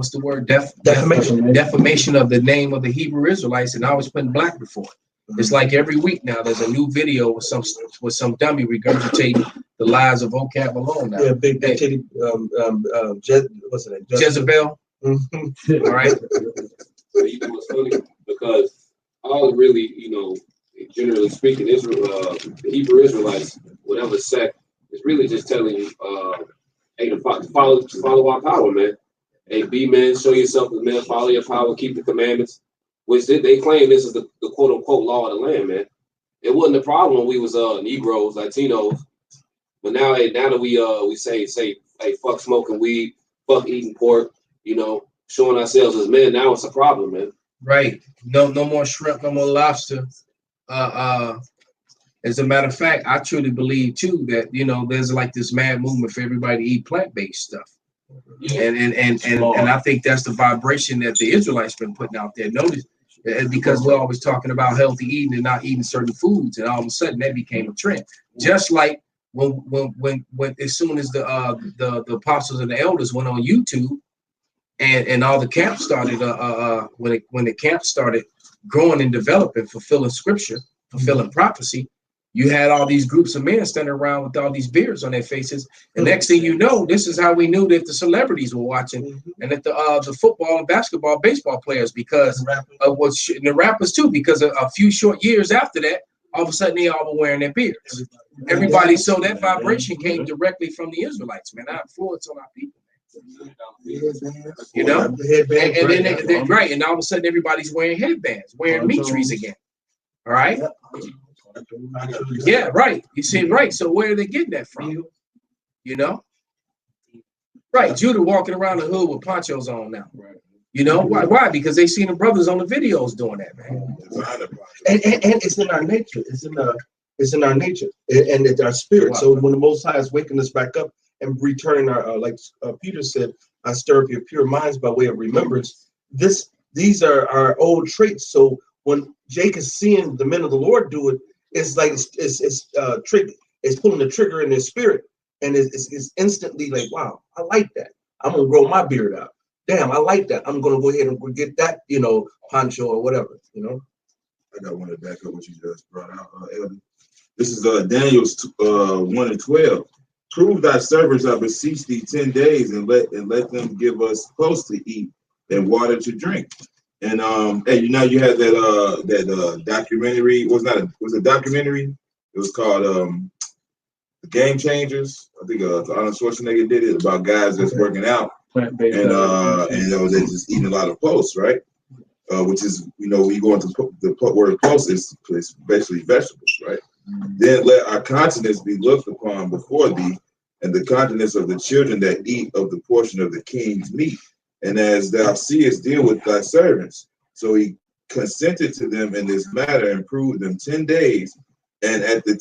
the word? Defamation of the name of the Hebrew Israelites, and always putting black before it. It's like every week now there's a new video with some dummy regurgitating the lies of vocab alone now. Yeah, big kitty, what's her name? Jezebel. All right. You know what's funny? Because all really, generally speaking, Israel, the Hebrew Israelites, whatever sect, is really just telling you, hey, to follow our power, man. Hey, be men, show yourself as men, follow your power, keep the commandments, which they claim this is the quote unquote law of the land, man. It wasn't a problem when we was Negroes, Latinos, but now that we say, hey, fuck smoking weed, fuck eating pork, showing ourselves as men, now it's a problem, man. Right. No more shrimp, no more lobster. As a matter of fact, I truly believe too that there's like this mad movement for everybody to eat plant-based stuff. And I think that's the vibration that the Israelites been putting out there. Notice, because we're always talking about healthy eating and not eating certain foods, and all of a sudden that became a trend. Just like when as soon as the apostles and the elders went on YouTube, and all the camps started when the camp started growing and developing, fulfilling scripture, fulfilling prophecy, you had all these groups of men standing around with all these beards on their faces. And next thing you know, this is how we knew that the celebrities were watching, and that the football and basketball, baseball players, because of the rappers too, because a few short years after that, all of a sudden they all were wearing their beards. Everybody, so that vibration came directly from the Israelites, man. Our influence on our people. And then right, and all of a sudden everybody's wearing headbands, wearing meat trees again. All right. Yeah, right. You see, right. So where are they getting that from? Right. Judah walking around the hood with ponchos on now. Right. Why? Because they seen the brothers on the videos doing that, man. And it's in our nature. It's in our nature and it's our spirit. So when the Most High is waking us back up and returning our, like Peter said, I stir up your pure minds by way of remembrance. These are our old traits. So when Jake is seeing the men of the Lord do it, it's like it's pulling the trigger in his spirit, and it's instantly like, wow, I like that. I'm gonna grow my beard out. Damn, I like that. I'm gonna go ahead and get that, poncho or whatever, I got one to back up what you just brought out, Elder. This is Daniel's 1:12. Prove thy servants, I beseech thee, 10 days, and let them give us post to eat and water to drink. And you had that documentary. Was a documentary. It was called Game Changers. I think Arnold Schwarzenegger did it about guys that's working out and they're just eating a lot of posts, right? Which is when you go into the word post, it's basically vegetables, right? Then let our continence be looked upon before thee, and the continence of the children that eat of the portion of the king's meat. And as thou seest, deal with thy servants. So he consented to them in this matter and proved them 10 days. And at the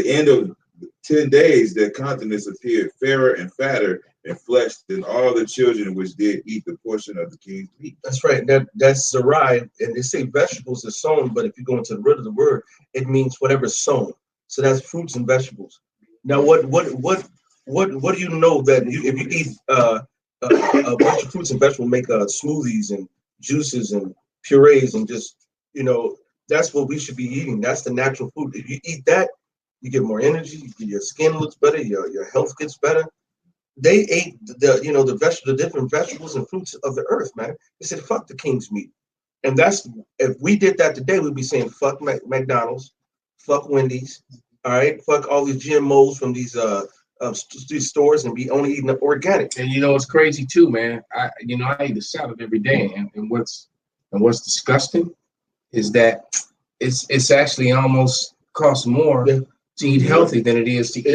end of 10 days, their countenance appeared fairer and fatter and fleshed than all the children which did eat the portion of the king's meat. That's right. That's Sarai, and they say vegetables are sown, but if you go into the root of the word, it means whatever's sown. So that's fruits and vegetables. Now, what do you know that if you eat a bunch of fruits and vegetables, make smoothies and juices and purees and just that's what we should be eating. That's the natural food. If you eat that, you get more energy. Your skin looks better. Your health gets better. They ate the different vegetables and fruits of the earth, man. They said, fuck the king's meat. And that's, if we did that today, we'd be saying, fuck McDonald's, fuck Wendy's, all right? Fuck all these GMOs from these stores and be only eating organic. And it's crazy too, man. I eat a salad every day, and what's disgusting is that it's actually almost costs more to eat healthy than it is to eat.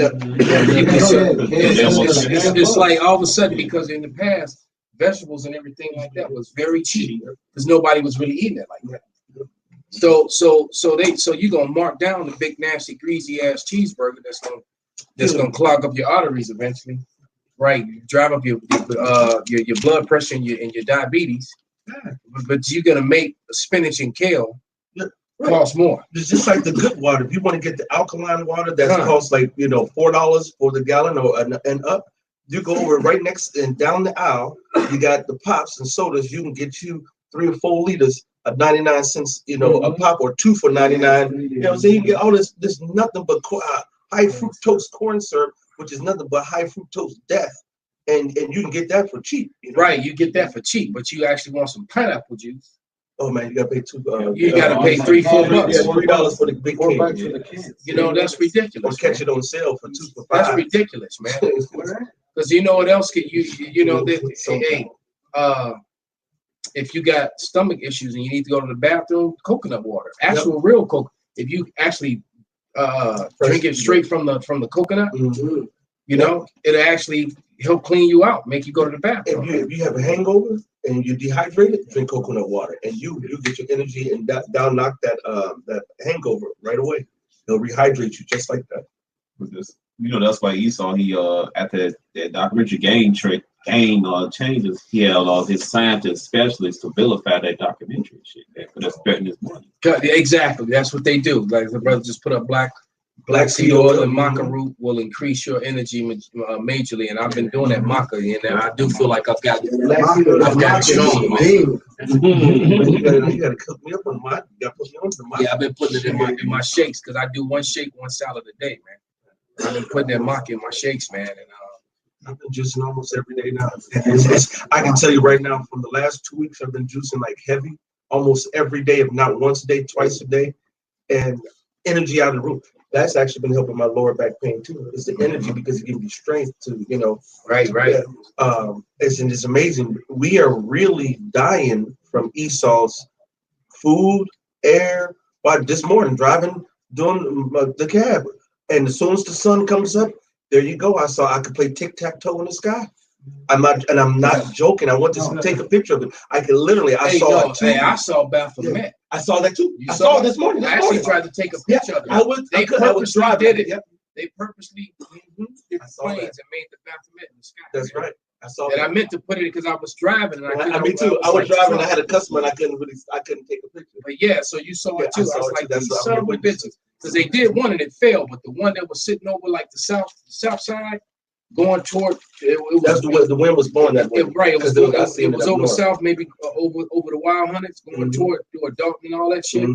It's like all of a sudden, because in the past, vegetables and everything like that was very cheap because nobody was really eating it like that. So you're gonna mark down the big nasty greasy ass cheeseburger that's gonna clog up your arteries eventually, right? Drive up your blood pressure and your diabetes. But you're gonna make spinach and kale cost more. It's just like the good water. If you want to get the alkaline water that costs like $4 for the gallon and up, you go over right next and down the aisle. You got the pops and sodas. You can get you 3 or 4 liters at 99 cents, a pop, or 2 for 99. So you get all this nothing but high fructose corn syrup, which is nothing but high fructose death. And you can get that for cheap. Right, you get that for cheap, but you actually want some pineapple juice. Oh man, you gotta pay $2. You gotta pay $3-4 bucks. Yeah, $3 for the big can. That's ridiculous. Or catch it on sale for 2 for $5. That's ridiculous, man. Because you know what else could if you got stomach issues and you need to go to the bathroom, coconut water, real coconut. If you actually drink it straight from the coconut, it'll actually help clean you out, make you go to the bathroom. If you have a hangover and you're dehydrated, drink coconut water, and you get your energy and that'll knock that hangover right away. It'll rehydrate you just like that. That's why Esau, he after that documentary game changes, he had all his scientists, specialists to vilify that documentary shit. That's spending his money. Exactly, that's what they do. Like the brother just put up black seed oil and maca root will increase your energy majorly, and I've been doing that maca, and I do feel like I've got it strong, man. You gotta cook me up on my. You gotta put me on the maca. Yeah, I've been putting it in my shakes because I do 1 shake, 1 salad a day, man. I've been putting that maca in my shakes, man, and I've been juicing almost every day now. I can tell you right now, from the last 2 weeks, I've been juicing like heavy, almost every day, if not once a day, twice a day, and energy out of the roof. That's actually been helping my lower back pain too. It's the energy because it gives you strength to, Right. It's amazing. We are really dying from Esau's food, air. Well, this morning driving, doing the cab, and as soon as the sun comes up, there you go. I could play tic-tac-toe in the sky. I'm not joking. I want to take a picture of it. I could literally. I saw Baphomet. I saw that too. You I saw it this morning. I actually tried to take a picture of it. They purposely did it. Yep. They purposely did the planes and made the Baphomet in the sky. That's right. I saw And that. I meant to put it because I was driving. And Me too. I was driving. I had a customer and I couldn't take a picture. But yeah, so you saw it too. I was like, That's these son of a bitches. Because they did one and it failed, but the one that was sitting over like the south side, going toward that's the way the wind was blowing that way. Right, it was over north. south, maybe over the Wild Hunters, going toward Dalton and all that shit.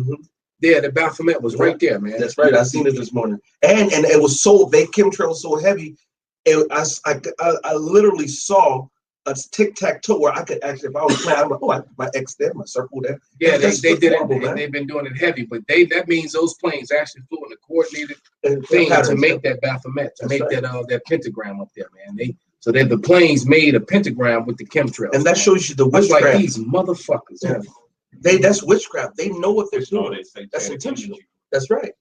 Yeah, the Baphomet was right there, man. That's right. I seen it this morning, and it was so they chemtrail was so heavy. I literally saw a tic-tac-toe where I could actually, if I was playing, I'm like, oh, I put my X there, my circle there. Yeah, they did it, and they've been doing it heavy, but that means those planes actually flew in a coordinated thing to make that Baphomet, to make that pentagram up there, man. So that the planes made a pentagram with the chemtrails. And that shows you the witchcraft. Like these motherfuckers. Yeah. That's witchcraft. They know what they're doing. That's intentional. That's right.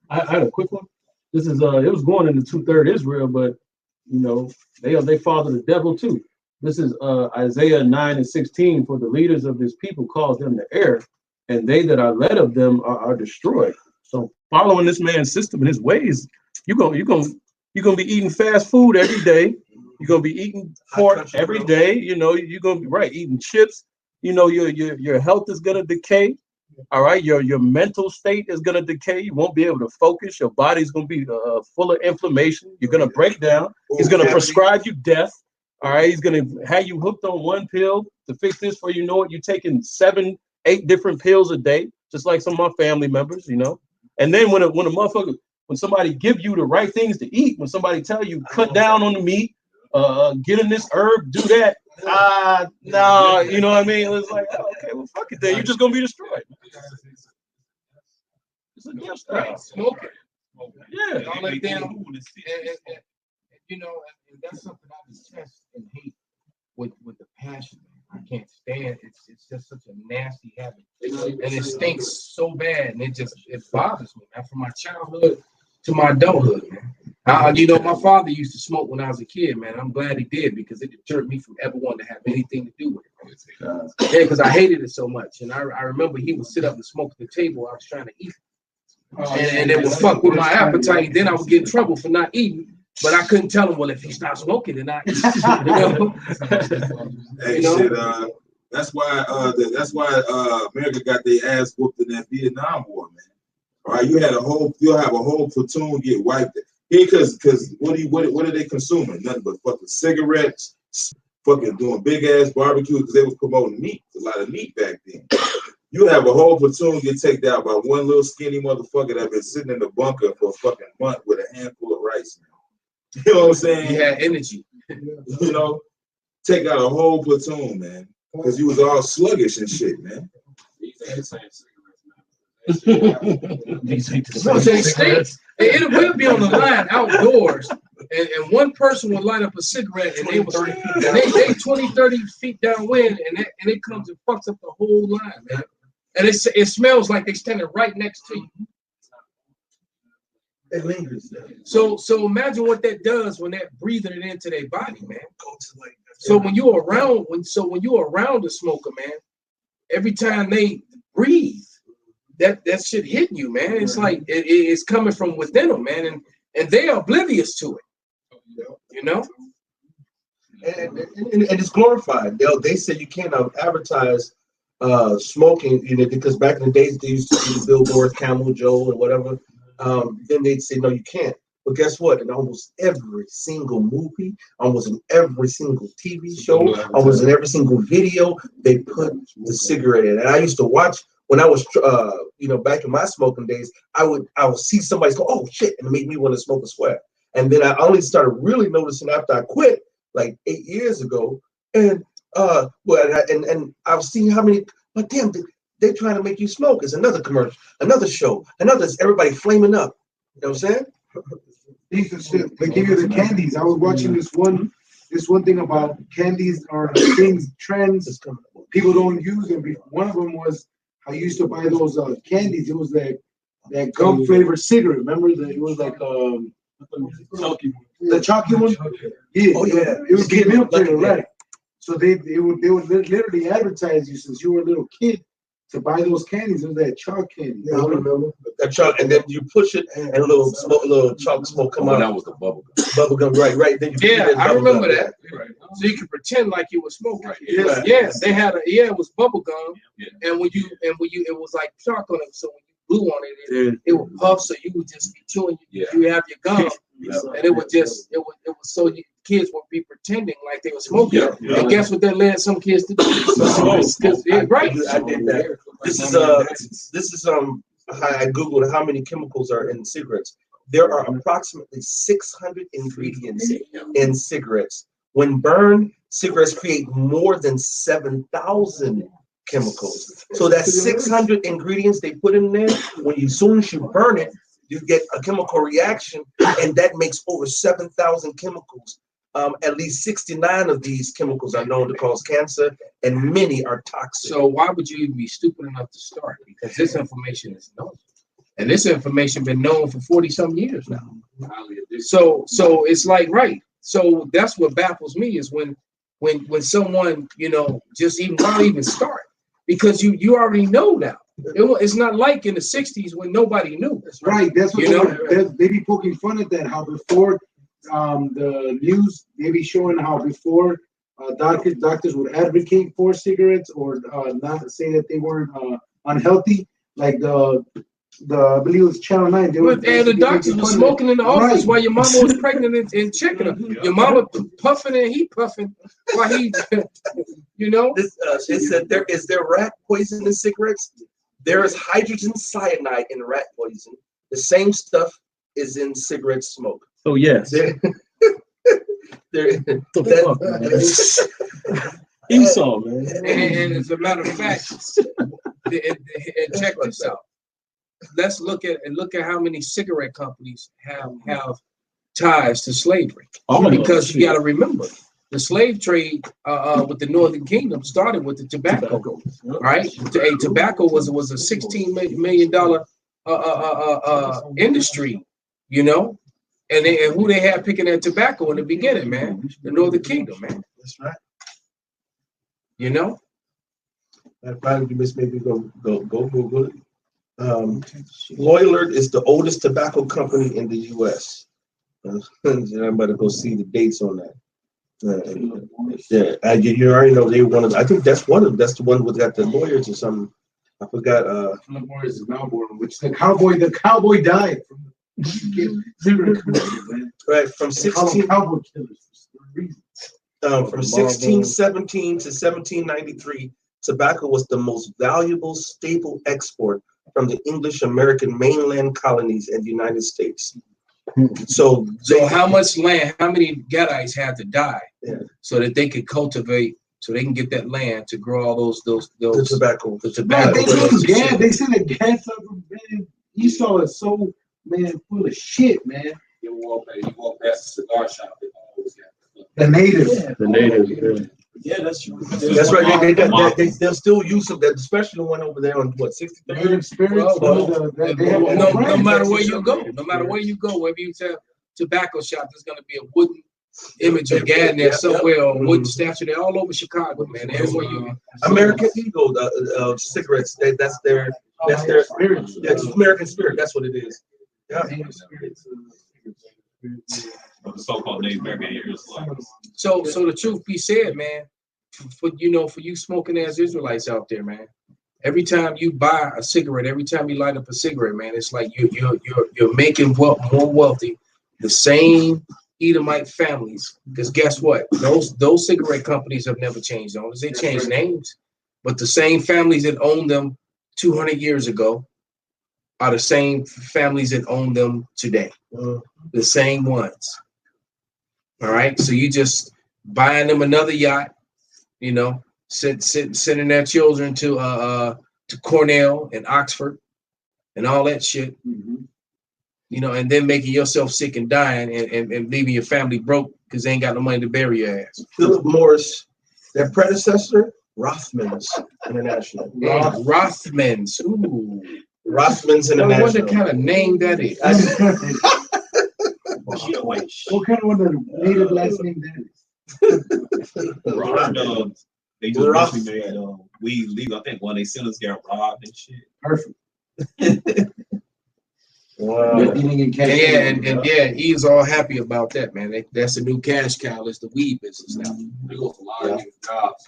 I had a quick one. This is it was going into 2/3 Israel, but you know they father the devil too. This is Isaiah 9:16. For the leaders of this people cause them to err, and they that are led of them are destroyed. So following this man's system and his ways, you're gonna be eating fast food every day. You're gonna be eating pork every day. You know you're gonna be eating chips. You know your health is gonna decay. All right, your mental state is gonna decay. You won't be able to focus. Your body's gonna be full of inflammation. You're gonna break down. He's gonna prescribe you death. All right, he's gonna have you hooked on one pill to fix this. For you know it, you're taking 7, 8 different pills a day, just like some of my family members. You know, and then when somebody give you the right things to eat, when somebody tell you cut down on the meat, get in this herb, do that. No, you know what I mean? It's like, okay, well, fuck it then. You're just gonna be destroyed. It's a death trap. Smoking. Yeah. And all that damn, and you know, and that's something I detest and hate with the passion. I can't stand. It's just such a nasty habit, and it stinks so bad, and it bothers me, man. From my childhood to my adulthood, man. You know, my father used to smoke when I was a kid, man. I'm glad he did because it deterred me from ever wanting to have anything to do with it. Yeah, because I hated it so much. And I remember he would sit up and smoke at the table I was trying to eat. And it would fuck with my appetite. Then I would get in trouble for not eating. But I couldn't tell him, well, if you stop smoking, then I eat. Hey, shit, that's why America got their ass whooped in that Vietnam War, man. All right, you'll have a whole platoon get wiped. Yeah, because what are they consuming? Nothing but fucking cigarettes, fucking doing big ass barbecue because they was promoting meat, a lot of meat back then. You have a whole platoon get taken out by one little skinny motherfucker that been sitting in the bunker for a fucking month with a handful of rice. You know what I'm saying? He had energy. You know, take out a whole platoon, man, because you was all sluggish and shit, man. It will be on the line outdoors, and one person would light up a cigarette, and they 20, 30 feet downwind, and it comes and fucks up the whole line, man. And it smells like they're standing right next to you. It lingers there. So imagine what that does when that breathing it into their body, man. So when you're around a smoker, man, every time they breathe, that shit hitting you, man. It's like it's coming from within them, man, and they are oblivious to it. You know, and it's glorified. They say you can't advertise smoking, you know, because back in the days they used to do billboards, Camel Joe and whatever. Then they'd say no, you can't. But guess what? In almost every single movie, almost in every single TV show, almost in every single video, they put the cigarette in. And I used to watch. When I was, back in my smoking days, I would see somebody go, "Oh shit," and it made me want to smoke a sweat. And then I only started really noticing after I quit, like 8 years ago. And I was seeing how many. But damn, they're trying to make you smoke. It's another commercial, another show, everybody flaming up. You know what I'm saying? They give you the candies. I was watching this one thing about candies are things, trends people don't use them. One of them was I used to buy those candies. It was that gum flavored cigarette. Remember it was like the chalky one. Yeah, oh yeah, it was milk flavor, right? So they would literally advertise you since you were a little kid to buy those candies. It was that chalk candy. Yeah, I remember that chalk, and then you push it, and a little smoke, little chalk smoke come out. That was the bubble gum. Bubble gum, right? Then you Yeah, I remember that. Right. So you could pretend like you were smoking. Right. Yes, yes, they had it was bubble gum, and when you it was like chalk on it. So when you blew on it, it would puff. So you would just be chewing. You have your gum, and it would just it was so kids would be pretending like they were smoking. And guess what that led some kids to do? Right. I did that. This is I googled how many chemicals are in cigarettes. There are approximately 600 ingredients in cigarettes. When burned, cigarettes create more than 7,000 chemicals. So that's 600 ingredients they put in there. As soon as you burn it, you get a chemical reaction, and that makes over 7,000 chemicals. At least 69 of these chemicals are known to cause cancer, and many are toxic. So why would you even be stupid enough to start? Because this information is known, and this information been known for 40-some years now. So it's like, right. So that's what baffles me is when someone, just why even start, because you already know now. It's not like in the 60s when nobody knew. Right. That's what they be poking fun at that. How before the news, they be showing how before doctors would advocate for cigarettes or not say that they weren't unhealthy. Like I believe it was Channel 9. And the doctors were smoking in the office while your mama was pregnant and checking her. Your mama puffing and he puffing while he, It said is there rat poison in cigarettes? There is hydrogen cyanide in rat poison. The same stuff is in cigarette smoke. Oh yes. Esau, man. And as a matter of fact, and check this out. Let's look at how many cigarette companies have ties to slavery. Because you got to remember, the slave trade with the Northern Kingdom started with the tobacco, right? Tobacco was a $16 million industry, and who they had picking that tobacco in the beginning, man? The Northern Kingdom, man. That's right. That probably just maybe go Google it. Loylert is the oldest tobacco company in the U.S. I'm about to go see the dates on that. You already know they one of. I think that's the one with got the lawyers or something. I forgot. Lawyers is Melbourne, which the cowboy died from. Right, from 1617 to 1793, tobacco was the most valuable staple export from the English American mainland colonies and the United States. So how much land, how many Gadites had to die so that they could cultivate, so they can get that land to grow all those the tobacco. They said that gas up, man. Esau is so full of shit, man. You walk past the cigar shop, they always got the natives. The natives. Yeah, that's true. That's right. They got that. They'll still use some that, especially the one over there on what 63rd. No matter where you go, wherever you tell tobacco shop, there's gonna be a wooden image of Gad there somewhere, or a wooden statue there all over Chicago, man. Everywhere you American Eagle cigarettes. That's their spirit. That's American Spirit. That's what it is. Yeah. The so-called Native American areas. So the truth be said, man, for you smoking ass Israelites out there, man, every time you buy a cigarette, every time you light up a cigarette, man, it's like you're making more wealthy the same Edomite families. Because guess what? Those cigarette companies have never changed owners. They changed names, but the same families that owned them 200 years ago are the same families that own them today. The same ones. All right. So you just buying them another yacht, sending their children to Cornell and Oxford and all that shit, and then making yourself sick and dying and leaving your family broke because they ain't got no money to bury your ass. Philip Morris, their predecessor, Rothmans International. Rothmans. Ooh. Rothmans International. I wonder what kind of name that is. What kind of native last name that is? They just recently made weed legal. I think one of their senators got robbed and shit. Perfect. Wow. Yeah, he's all happy about that, man. That's a new cash cow. It's the weed business now. There goes a lot of niggas' jobs.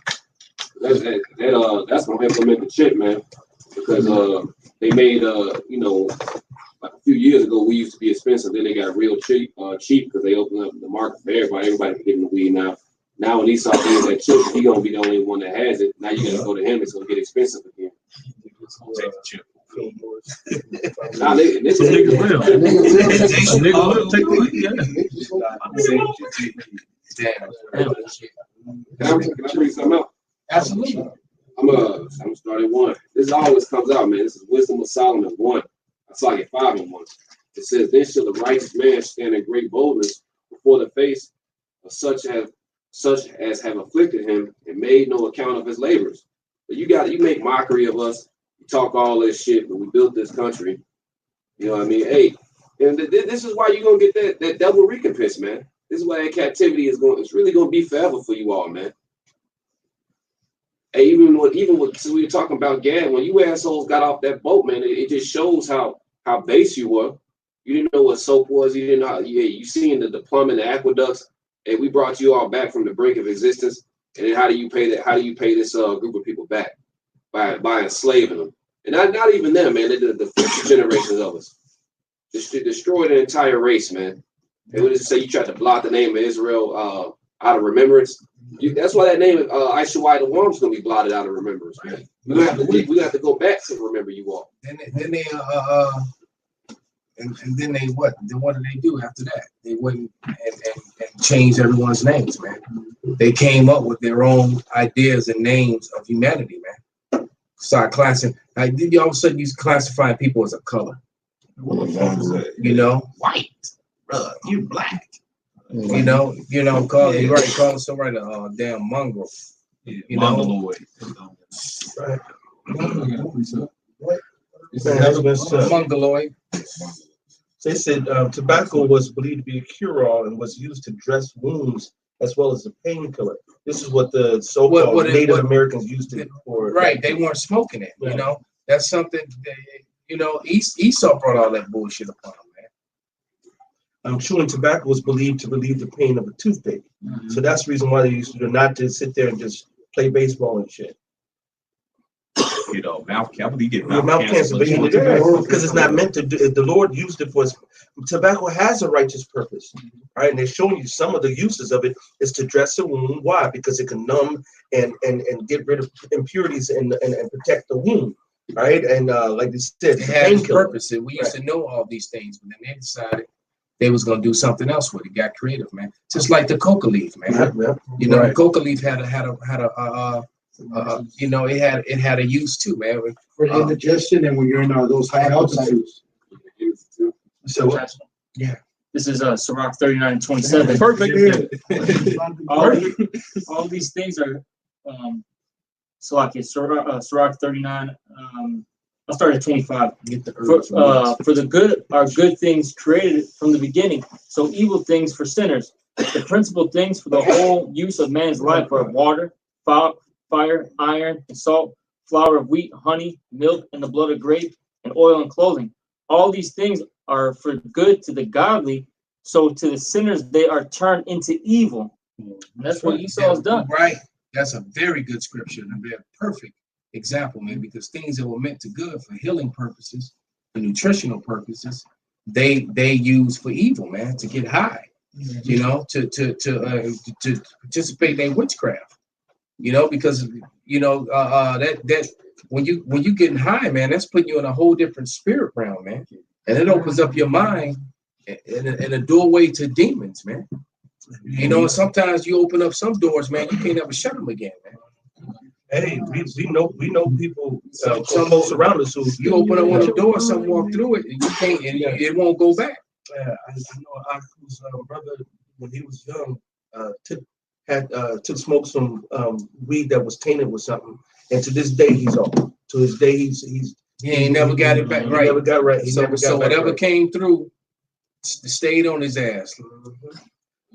That's gonna implement the chip, man, because they made you know, like a few years ago we used to be expensive. Then they got real cheap because they opened up the market for everybody. Everybody can get in the weed now. Now when Esau gets that chip, he gonna be the only one that has it. Now you gotta go to him. It's gonna get expensive again. Take the chip. Nah, niggas will. Nigga will take the weed. Can I bring something up? Absolutely. I'm starting one. This always comes out, man. This is Wisdom of Solomon 1. I saw it 5:1. It says, "Then shall the righteous man stand in great boldness before the face of such as have afflicted him and made no account of his labors." But you make mockery of us. You talk all this shit, but we built this country. You know what I mean? Hey, and this is why you're gonna get that double recompense, man. This is why that captivity is going. It's really gonna be forever for you all, man. Hey, even with since we were talking about Gad, when you assholes got off that boat, man, it just shows how base you were. You didn't know what soap was. You didn't know. You seen the plumbing, the aqueducts. Hey, we brought you all back from the brink of existence. And then how do you pay that? How do you pay this group of people back? By enslaving them, and not even them, man. The future generations of us. Destroy the entire race, man. They would just say you tried to blot the name of Israel out of remembrance. That's why that name Aishawai the Worm's gonna be blotted out of remembrance, man. We have to go back to remember you all. And then they what? Then what did they do after that? They went and changed everyone's names, man. They came up with their own ideas and names of humanity, man. Start classifying. Like, did you all of a sudden you classify people as a color? You know, white, bruh, you black. You know, call somebody a damn mongrel. You know, Right. Mongoloid. They said tobacco was believed to be a cure-all and was used to dress wounds as well as a painkiller. This is what the so-called Native Americans used it for. Right, they weren't smoking it. Right. You know, that's something. Esau brought all that bullshit upon them, man. Chewing tobacco was believed to relieve the pain of a toothache. Mm-hmm. So that's the reason why they used to do, not to sit there and just play baseball and shit. You know, mouth cancer. You get mouth cancer because it's not meant to do. The Lord used it for. Tobacco has a righteous purpose, right? And they're showing you some of the uses of it is to dress a wound. Why? Because it can numb and get rid of impurities and protect the wound, right? And like they said, it has a purpose. And we used to know all these things, but then they decided they was gonna do something else with it. Got creative, man. Just like the coca leaf, man. You know, the coca leaf had a it had a use too, man. For indigestion and when you're in those high altitudes. So what? Yeah. This is Sirach 39:27. Perfect. All these things are Sirach 39. I'll start at 25. For the good are good things created from the beginning, so evil things for sinners. The principal things for the whole use of man's life are water, fire, iron, and salt, flour of wheat, honey, milk, and the blood of grape, and oil and clothing. All these things are for good to the godly, so to the sinners they are turned into evil. And that's what Esau has done. Right. That's a very good scripture and a very perfect example, man, because things that were meant to good for healing purposes, for nutritional purposes, they use for evil, man, to get high, you know, to participate in their witchcraft. You know, because that when you getting high, man, that's putting you in a whole different spirit realm, man, and it opens up your mind and a doorway to demons, man. You know, and sometimes you open up some doors, man, you can't ever shut them again, man. Hey, we know people, some folks around us who you open up one of the doors, some walk through it, and you can't, and it won't go back. Yeah, I know Aku's brother when he was young took smoke some weed that was tainted with something, and to this day he's off. To his day he ain't never got it back right. He never got right. So whatever came through stayed on his ass.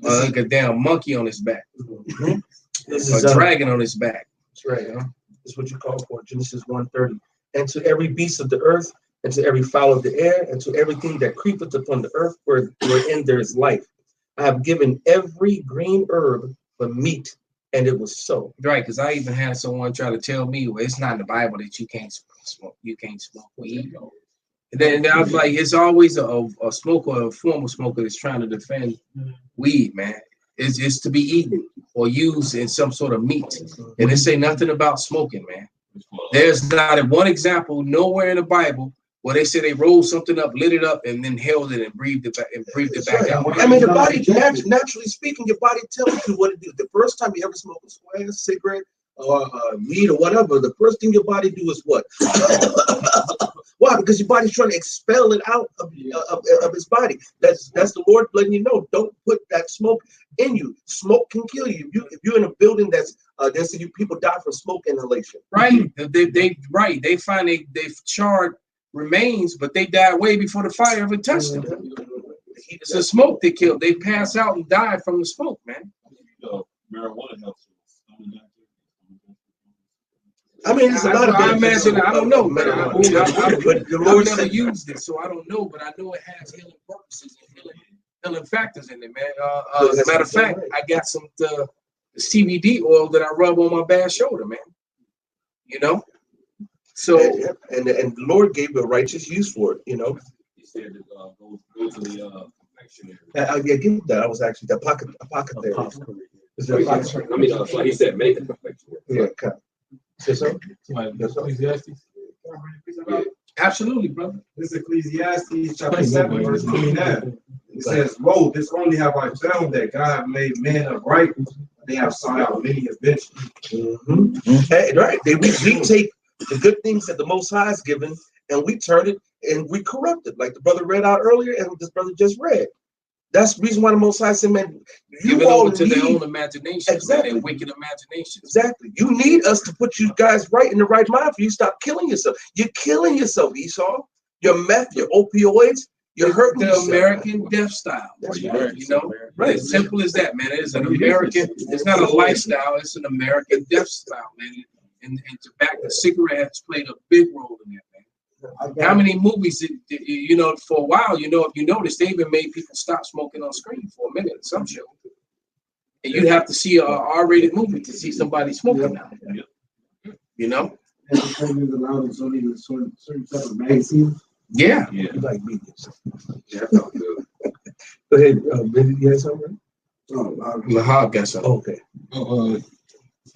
Like a damn monkey on his back. This is a dragon on his back. That's right, huh? That's what you call for, Genesis 1:30. And to every beast of the earth, and to every fowl of the air, and to everything that creepeth upon the earth, wherein there is life. I have given every green herb for meat, and it was so. Right, because I even had someone try to tell me, well, it's not in the Bible that you can't smoke weed. And then I was like, it's always a smoker, a former smoker that's trying to defend weed, man. It's to be eaten or used in some sort of meat. And they say nothing about smoking, man. There's not one example nowhere in the Bible where they say they rolled something up, lit it up, and then held it and breathed it back out. I mean, the body, naturally speaking, your body tells you what to do. The first time you ever smoke a square, cigarette, or weed or whatever, the first thing your body do is what? Why? Because your body's trying to expel it out of its body. That's the Lord letting you know. Don't put that smoke in you. Smoke can kill you. If you're in a building that's there's people die from smoke inhalation. Right. They find they've charred remains, but they died way before the fire ever touched them. It's the smoke they killed. They pass out and die from the smoke, man. Marijuana helps. I mean, it's a lot of. I imagine. I don't know, but I've never used it, so I don't know. But I know it has healing purposes and healing factors in it, man. As a matter of fact, I got some CBD oil that I rub on my bad shoulder, man. You know. So and the Lord gave a righteous use for it, you know. He said go to the confectionery. Yeah, give that. I was actually the apothecary. I mean, like he said, make a confectionery. Yeah, okay. Say so? Ecclesiastes. Absolutely, brother. This is Ecclesiastes chapter 7, verse 29. It says, "Lo, this only have I found that God made men upright. They have sought out many adventures." Hey, right. We take the good things that the Most High has given, and we turn it and we corrupt it, like the brother read out earlier, and this brother just read. That's the reason why the Most High said, man, give it over to their own imagination, exactly. Their wicked imagination. Exactly. You need us to put you guys right in the right mind for you to stop killing yourself. You're killing yourself, Esau. Your meth, your opioids, you're hurting the yourself. American death style. That's right. You know, right. As simple as that, man. It is an American, it's not a lifestyle, it's an American death style, man. And tobacco, cigarette has played a big role in that, man. How many movies, you know, for a while, you know, if you notice, they even made people stop smoking on screen for a minute in some show. And you'd have to see a R-rated movie to see somebody smoking now. You know? Yeah. You like mediums. Yeah. Go ahead, Benny, you had something? Lahab got something. Okay.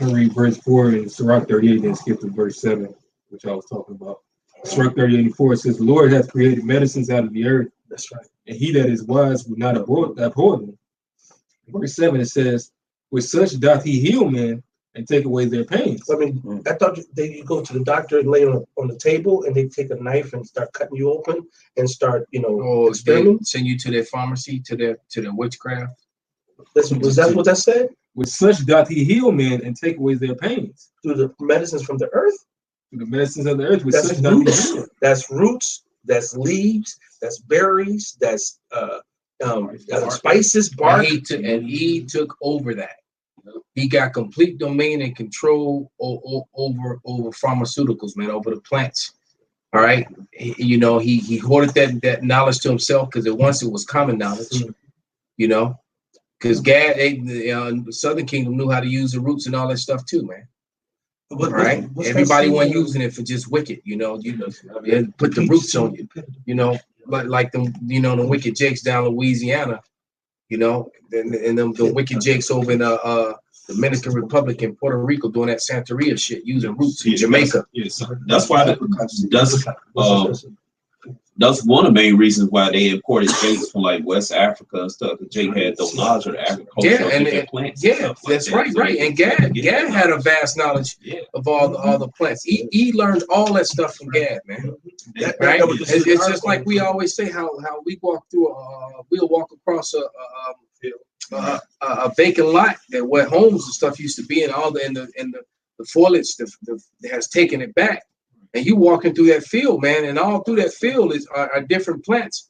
I read verse 4 in Sirach 38, then skip to verse 7, which I was talking about. Sirach 38 and 4 says, "The Lord hath created medicines out of the earth." That's right. "And he that is wise will not abhor them." Verse 7, it says, "With such doth he heal men and take away their pains." I mean, I thought you go to the doctor and lay on the table, and they take a knife and start cutting you open and start, you know, experimenting. Send you to their pharmacy, to their witchcraft. Was that what that said? "With such doth he heal men and take away their pains." Through the medicines from the earth? Through the medicines of the earth. With That's such doth he roots. heal. That's roots. That's leaves. That's berries. That's spices, bark. And he took over that. He got complete domain and control over pharmaceuticals, man, over the plants. All right, you know, he hoarded that knowledge to himself because it was common knowledge. You know, because Gad, the Southern Kingdom knew how to use the roots and all that stuff too, man. Right? Everybody wasn't using it for just wicked, you know. Put the roots on you, you know, like them, you know, the wicked jakes down in Louisiana, you know, and them the wicked jakes over in Dominican Republic and Puerto Rico doing that Santeria shit, using roots in Jamaica. That's why that's one of the main reasons why they imported jakes from like West Africa and stuff. The jake had those knowledge of the agriculture and plants. Yeah, that's right. And Gad had a vast knowledge of all the plants. He learned all that stuff from Gad, man. Right? It's just like we always say how we walk through we'll walk across a vacant lot where homes and stuff used to be, and all the foliage has taken it back. And you walking through that field, man, and all through that field are different plants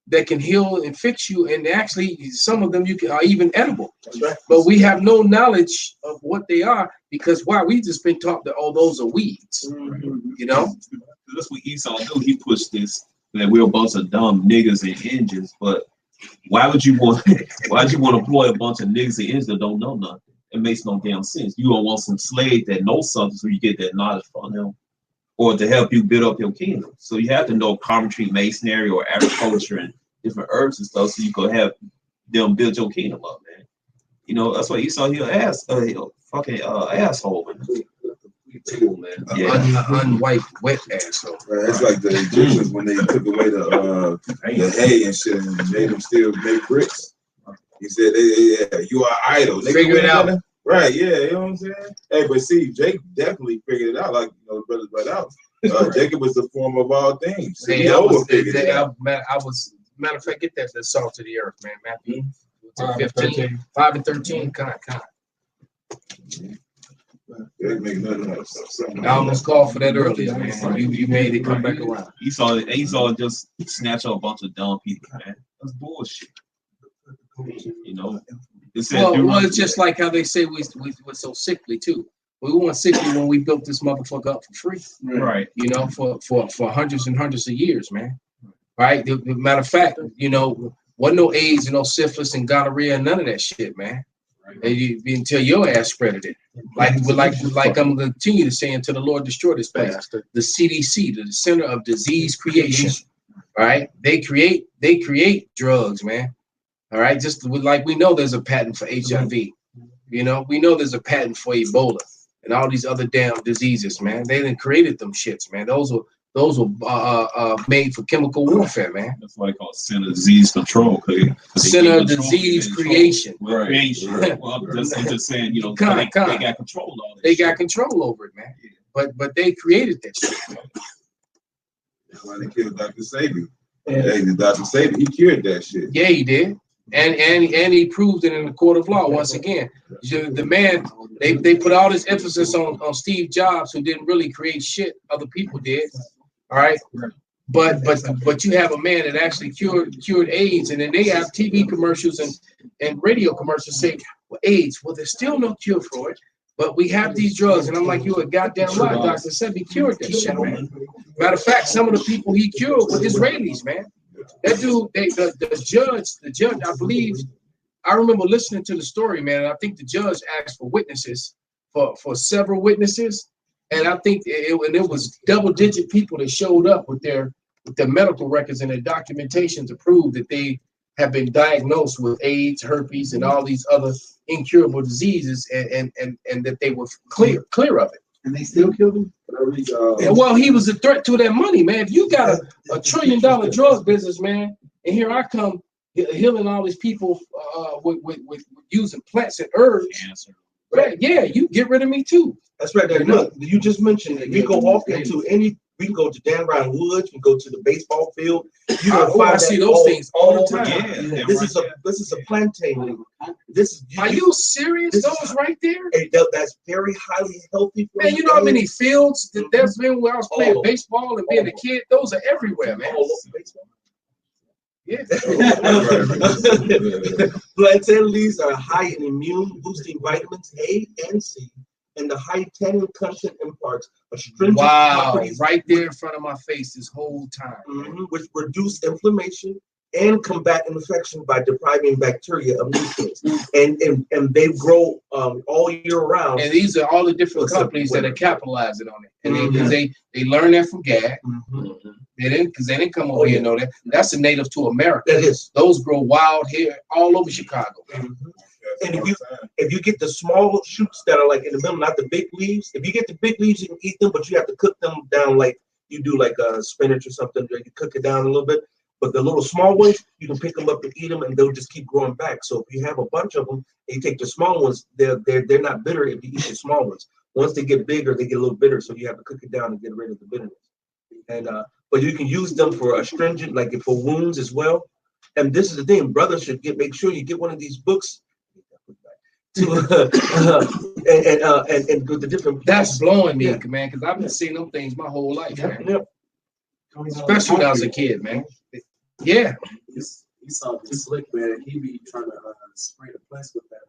that can heal and fix you, and actually some of them are even edible. That's right. But we have no knowledge of what they are because why? We just been taught that all those are weeds. You know, that's what Esau do. He pushed this that we're a bunch of dumb niggas and engines, but why would you want to employ a bunch of niggas and engines that don't know nothing? It makes no damn sense. You don't want some slave that knows something so you get that knowledge from them, or to help you build up your kingdom. So you have to know carpentry, masonry, or agriculture and different herbs and stuff so you can have them build your kingdom up, man. You know, that's why Esau he'll fucking asshole, man. Tool, man. Unwiped, wet asshole. It's like the Egyptians when they took away the hay and shit and made them still make bricks. He said, you are idols. They figure it out. Right, yeah, you know what I'm saying? Hey, but see, Jake definitely figured it out, like, you know, the brothers brought out. Jacob was the form of all things. So hey, I was, matter of fact, get that, the salt of the earth, man. Matthew 15, 5 and 13, kind. I almost called for that earlier, man. You made it come back around. Esau just snatch up a bunch of dumb people, man. That's bullshit. You know, it's just like how they say we're so sickly too. We weren't sickly when we built this motherfucker up for free, right? You know, for hundreds and hundreds of years, man. Right? The matter of fact, you know, wasn't no AIDS and no syphilis and gonorrhea and none of that shit, man. And until your ass spreaded it, like I'm gonna continue to say until the Lord destroy this place. The CDC, the Center of Disease Creation, right? They create drugs, man. All right, just like we know there's a patent for HIV, you know, we know there's a patent for Ebola and all these other damn diseases, man. They done created them shits, man. Those were made for chemical warfare, man. That's why they call it Center of Disease Control. Center of Disease Creation. Right. Well, I'm just saying, you know, they got control over it. They got control over it, man. But they created that shit, man. That's why they killed Dr. Sabi. Hey, Dr. Sabi, he cured that shit. Yeah, he did. And he proved it in the court of law once again. The man, they put all this emphasis on Steve Jobs, who didn't really create shit. Other people did. All right. But you have a man that actually cured AIDS, and then they have TV commercials and radio commercials say, well, AIDS, well, there's still no cure for it, but we have these drugs. And I'm like, you're a goddamn lie. Dr. Sebi cured that shit, man. Matter of fact, some of the people he cured were Israelis, man. That dude, the judge, I believe, I remember listening to the story, man. And I think the judge asked for witnesses, for several witnesses. And I think it was double-digit people that showed up with their medical records and their documentation to prove that they have been diagnosed with AIDS, herpes, and all these other incurable diseases, and that they were clear of it. And they still killed him? Well, he was a threat to their money, man. If you got a $1 trillion drug business, man, and here I come healing all these people with using plants and herbs, right? Yeah, you get rid of me too. That's right. There. Look, you just mentioned it. We go off into we can go to Dan Ryan Woods, we can go to the baseball field. You I see those things all the time. Yeah. This is a plantain. Are you serious? Those right there? That's very highly healthy. Man, you know how many fields that there's been where I was playing baseball and being a kid? Those are everywhere, man. Yeah. Plantain leaves are high in immune boosting vitamins A and C, and the high tannin content imparts astringent properties. Right there in front of my face this whole time. Which reduce inflammation and combat infection by depriving bacteria of nutrients. And they grow all year round. And these are all the different companies that are capitalizing on it. And they learned that from Gad. They didn't come over here and know that. That's a native to America. That is. Those grow wild here all over Chicago. And if you get the small shoots that are like in the middle, not the big leaves, if you get the big leaves, you can eat them, but you have to cook them down like you do like spinach or something. You cook it down a little bit. But the little small ones, you can pick them up and eat them, and they'll just keep growing back. So if you have a bunch of them, and you take the small ones, they're not bitter if you eat the small ones. Once they get bigger, they get a little bitter, so you have to cook it down and get rid of the bitterness. And but you can use them for astringent, like for wounds as well. And this is the thing, brothers should make sure you get one of these books to and with the different. That's blowing me, man, because I've been seeing them things my whole life, man. Especially when I was a kid, man. Yeah. He saw this slick man. He be trying to spray the place with that.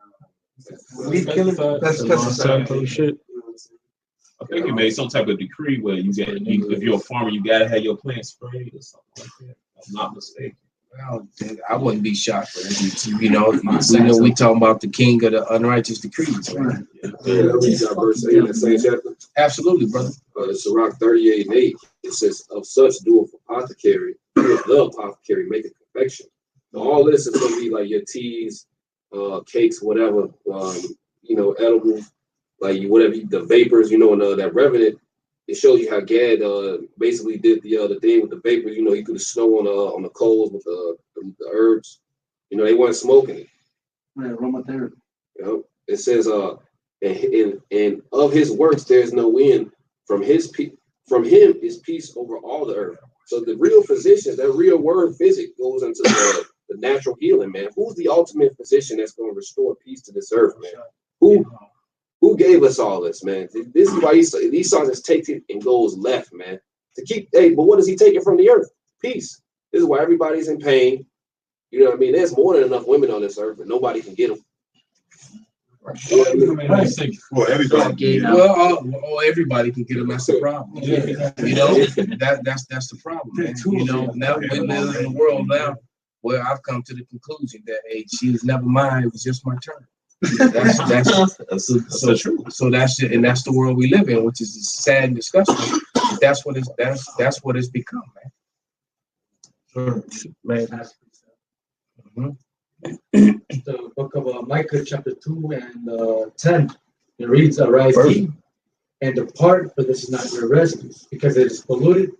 Weed killer. That's Monsanto shit. I think he made some type of decree where you get, if you're a farmer, you gotta have your plants sprayed or something like that. If I'm not mistaken. Well, I wouldn't be shocked for it. You know, we talking about the king of the unrighteous decrees. Right? Read that verse 8 in the same chapter. Absolutely, brother. Sirach 38:8. It says, "Of such doeth apothecary, the apothecary make a confection." So all this is gonna be like your teas, cakes, whatever, you know, edible, like whatever the vapors, you know, and that Revenant. It shows you how Gad basically did the thing with the vapors. You know, he put the snow on the coals with the herbs. You know, they weren't smoking it. Right, aromatherapy. You know, it says, and of his works there is no end. From him is peace over all the earth. So the real physician, that real word physic goes into the natural healing, man. Who's the ultimate physician that's going to restore peace to this earth, man? Who gave us all this, man? This is why Esau just takes it and goes left, man. To keep, hey, but what does he take it from the earth? Peace. This is why everybody's in pain. You know what I mean? There's more than enough women on this earth, but nobody can get them. Well, everybody. Well, everybody can get them. That's the problem. Yeah. You know, that's the problem, man. You know, now we live in a world now where I've come to the conclusion that, hey, she was never mine. It was just my turn. That's so that's it, and that's the world we live in, which is sad and disgusting. That's what it's become, man. The book of Micah, chapter 2 and 10. It reads, "Arise ye and depart, for this is not your rest, because it is polluted.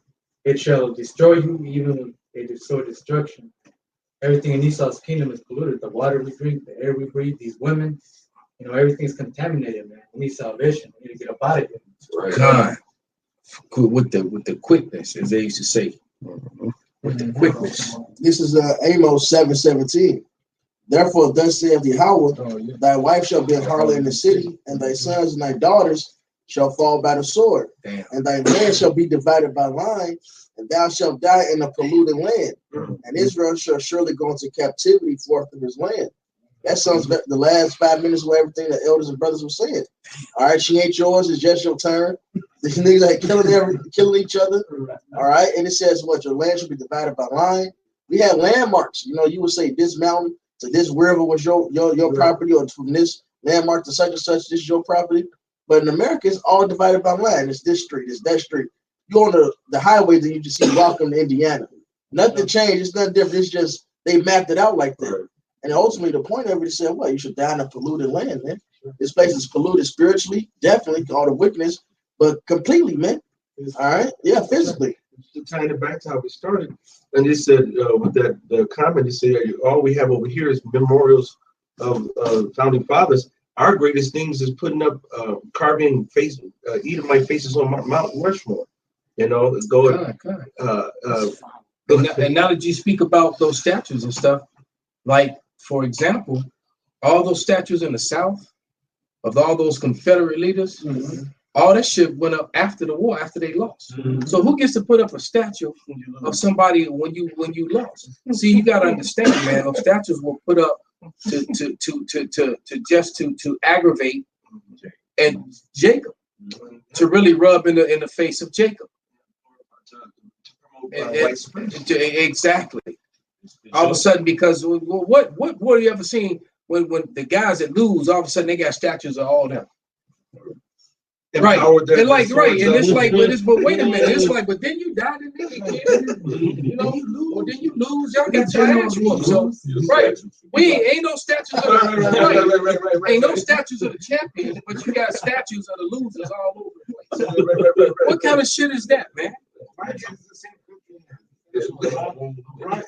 It shall destroy you, even a sore destruction." Everything in Esau's kingdom is polluted. The water we drink, the air we breathe, these women, you know, everything's contaminated, man. We need salvation. We need to get up out of here. Right. God, with the quickness, as they used to say, with the quickness. This is Amos 7:17. Therefore, thus saith Yahweh, thy wife shall be a harlot in the city, and thy sons and thy daughters shall fall by the sword. Damn. And thy land shall be divided by line, and thou shalt die in a polluted land. And Israel shall surely go into captivity forth in his land. That sounds the last 5 minutes of everything the elders and brothers were saying. All right, she ain't yours, it's just your turn. These niggas like killing each other. All right, and it says what? Your land shall be divided by line. We had landmarks. You know, you would say this mountain to this river was your property, or from this landmark to such and such, this is your property. But in America, it's all divided by line. It's this street, it's that street. You on the highway that you just see welcome to Indiana. Nothing changed. It's nothing different. It's just they mapped it out like that. And ultimately, the point of it is saying, well, you should die in a polluted land, man. This place is polluted spiritually, definitely, all the wickedness, but completely, man. All right, yeah, physically. To tie it back to how we started, and they said with that the comment, they said all we have over here is memorials of founding fathers. Our greatest things is putting up carving Edomite faces on Mount Rushmore. You know, going. And now that you speak about those statues and stuff, like for example, all those statues in the South of all those Confederate leaders, all that shit went up after the war, after they lost. So who gets to put up a statue of somebody when you lost? See, you got to understand, man. Those statues were put up to aggravate and Jacob, to really rub in the face of Jacob. Exactly. All of a sudden, because what have you ever seen when the guys that lose, all of a sudden they got statues of all them. Right, and like right, and it's like, but wait a minute, it's like, but then you died in there again, you know, or then you lose, y'all got your ass whooped. So right, we ain't no statues of the ain't no statues of the champions, but you got statues of the losers all over the place. What kind of shit is that, man?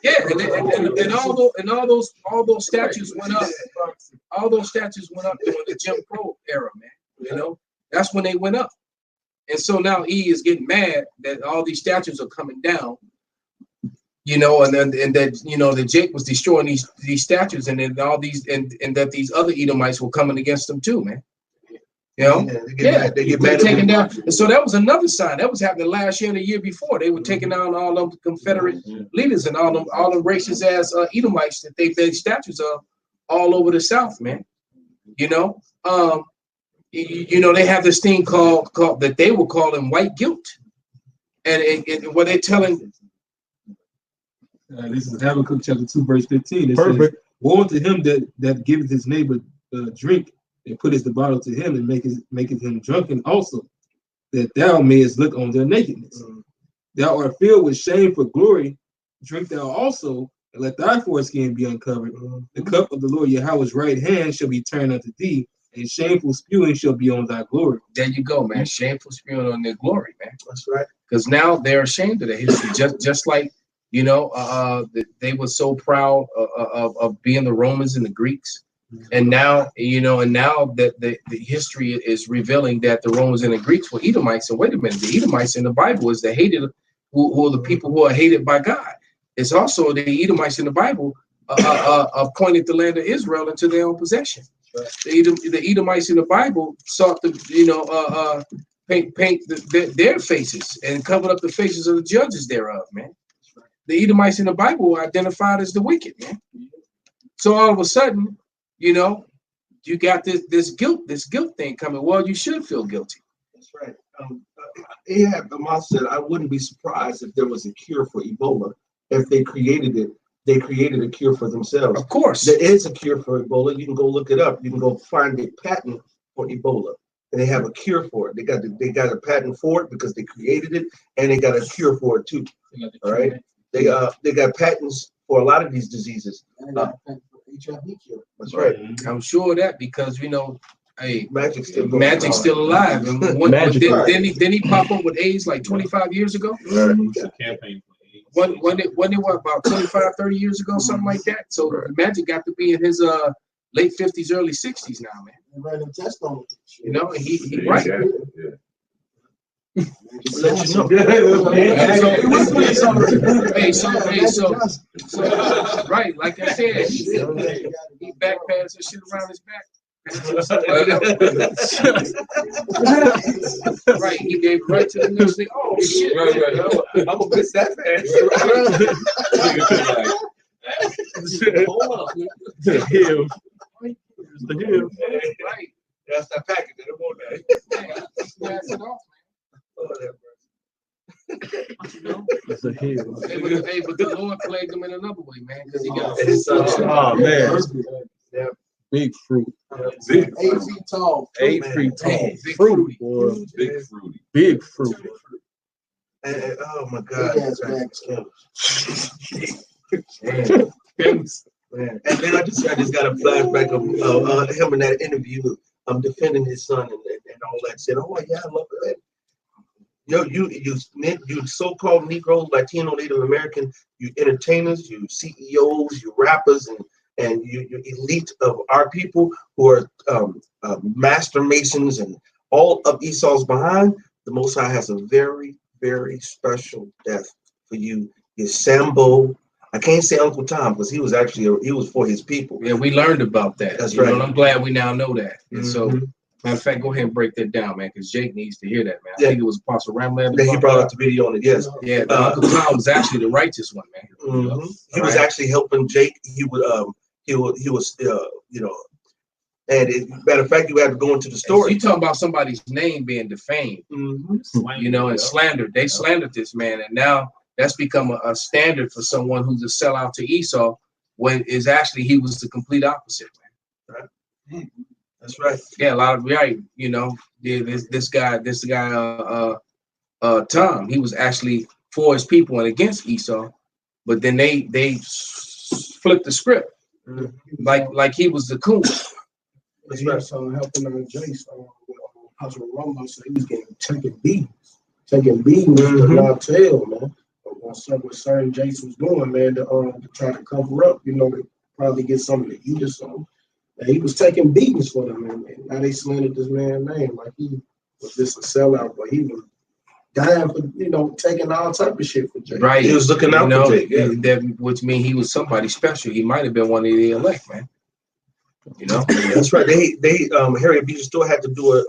Yeah, and all those statues went up. All those statues went up during the Jim Crow era, man. You know, that's when they went up. And so now E is getting mad that all these statues are coming down. You know, and that you know that Jake was destroying these statues, and then all these and that these other Edomites were coming against them too, man. You know, they get mad taken down. And so that was another sign that was happening last year and the year before. They were taking down all them Confederate leaders and all them racist ass Edomites that they made statues of all over the South, man. You know, they have this thing called that they were calling white guilt, and what they're telling. This is Habakkuk chapter 2, verse 15. It says, "Woe unto him that giveth his neighbor drink, and putteth the bottle to him, and maketh him drunken also, that thou mayest look on their nakedness. Thou art filled with shame for glory. Drink thou also, and let thy foreskin be uncovered. The cup of the Lord Yahweh's right hand shall be turned unto thee, and shameful spewing shall be on thy glory." There you go, man. Shameful spewing on their glory, man. That's right. Because now they're ashamed of their history, just like they were so proud of being the Romans and the Greeks. And now, that the history is revealing that the Romans and the Greeks were Edomites. And wait a minute, the Edomites in the Bible is the hated, who are the people who are hated by God. It's also the Edomites in the Bible appointed the land of Israel into their own possession. The Edomites in the Bible sought to, paint their faces and covered up the faces of the judges thereof, man. The Edomites in the Bible were identified as the wicked, man. So all of a sudden, you got this guilt thing coming. Well, you should feel guilty. That's right. Ahab said, I wouldn't be surprised if there was a cure for Ebola. If they created it, they created a cure for themselves. Of course. There is a cure for Ebola. You can go look it up. You can go find a patent for Ebola. And they have a cure for it. They got a patent for it because they created it, and they got a cure for it too. All right. They got patents for a lot of these diseases. That's right. I'm sure of that because hey, Magic's still alive. And didn't he pop up with AIDS like 25 years ago? Right. Campaign for AIDS. When it about 25, 30 years ago, something like that. So Magic got to be in his late 50s, early 60s now, man. Random test on it. He right. Let you know. So right, like I said, he backpacks and shit around his back. Right, he gave right to the next thing. Oh shit! Right. I'm gonna miss that fast. Hold up. The hill. Right. That's that package. They don't want that. Pass it off, man. It's a hill. But the Lord plagued him in another way, man, because he got oh man. Yeah. Big fruit. 8 feet tall. 8 feet tall. Big fruit, boy. Big fruity. Big fruit. And, oh my God. Man. And then I just got a flashback of him in that interview, defending his son and all that shit. Oh yeah, I love that. You so-called Negro, Latino, Native American, you entertainers, you CEOs, you rappers, and you elite of our people who are master masons and all of Esau's behind. The Most High has a very, very special death for you. Your Sambo. I can't say Uncle Tom because he was for his people. Yeah, we learned about that. That's right. And I'm glad we now know that. And so, matter of fact, go ahead and break that down, man, because Jake needs to hear that, man. I think it was Apostle Ramland. He brought out the video on it. Yes. Yeah, Uncle Tom was actually the righteous one, man. He was actually helping Jake. He was, and matter of fact, you have to go into the story. You talking about somebody's name being defamed, and slandered. They slandered this man, and now that's become a standard for someone who's a sellout to Esau, when is actually he was the complete opposite, man. Right. That's right. Yeah, a lot of this guy, Tom, he was actually for his people and against Esau, but then they flipped the script, like he was the coon. That's right. So helping Jace, Apostle Romo, so he was taking beatings, to not tell, man. What certain Jace was doing, man, to try to cover up, to probably get something to eat or something. And he was taking beatings for them, man. Now they slandered this man's name like he was just a sellout, but he was dying for, taking all type of shit for Jace. Right. He was looking out for Jake, that, which means he was somebody special. He might have been one of the elect, man. You know, that's right. Harriet Beecher Stowe had to do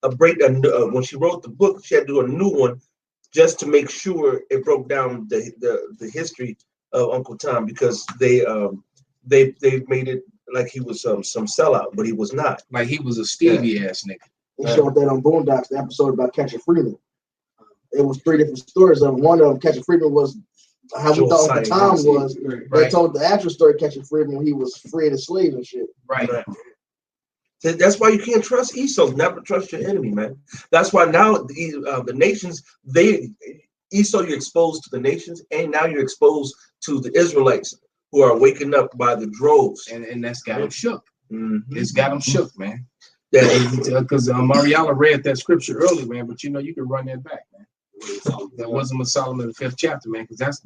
a break when she wrote the book. She had to do a new one just to make sure it broke down the history of Uncle Tom, because they made it like he was some sellout, but he was not. Like he was a Stevie ass nigga. They showed that on Boondocks, the episode about Catcher Freeman. It was 3 different stories. One of them, Catcher Freeman, was how we thought Uncle Tom was. They told the actual story, Catcher Freeman, when he was freeing the slaves and shit. Right. That's why you can't trust Esau. Never trust your enemy, man. That's why now the nations, Esau, you're exposed to the nations, and now you're exposed to the Israelites who are waking up by the droves. And that's got them shook. Mm-hmm. It's got them shook, man. Because Mariala read that scripture earlier, man, but you know, you can run that back, man. That wasn't with Solomon, the 5th chapter, man, because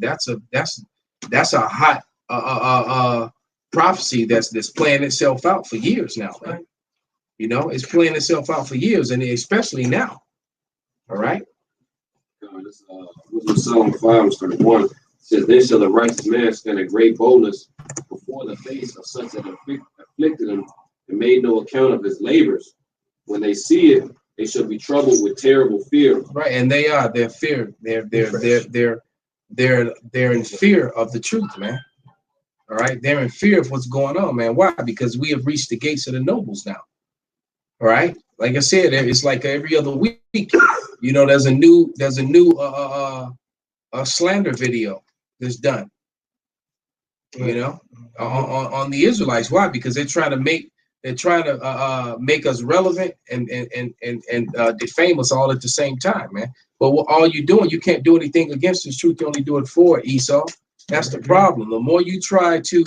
that's a hot prophecy that's playing itself out for years now, man. You know, it's playing itself out for years, and especially now. All right. This was Psalm 5:31. Says, "Then shall the righteous man stand in great boldness before the face of such that afflicted him and made no account of his labors. When they see it, they shall be troubled with terrible fear." Right, and they're fear. They're in fear of the truth, man. All right, they're in fear of what's going on, man. Why? Because we have reached the gates of the nobles now. All right, like I said, it's like every other week. You know, there's a new slander video that's done. You know, on the Israelites. Why? Because they're trying to make us relevant and defame us all at the same time, man. But all you're doing, you can't do anything against the truth. You only do it for Esau. That's the problem. The more you try to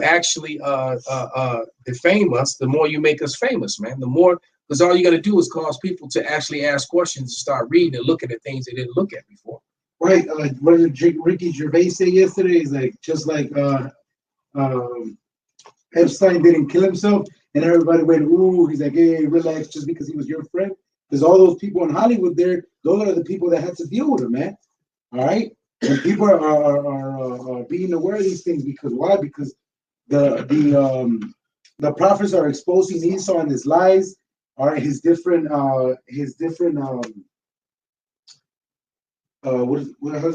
actually defame us, the more you make us famous, man. The more, because all you got to do is cause people to actually ask questions and start reading and looking at things they didn't look at before. Right. What did Ricky Gervais say yesterday? Is like just like Epstein didn't kill himself, and everybody went, ooh, he's like, hey, relax, just because he was your friend. Because all those people in Hollywood there, those are the people that had to deal with him, man. All right? And people are being aware of these things because why? Because the prophets are exposing Esau and his lies, all right, his different how does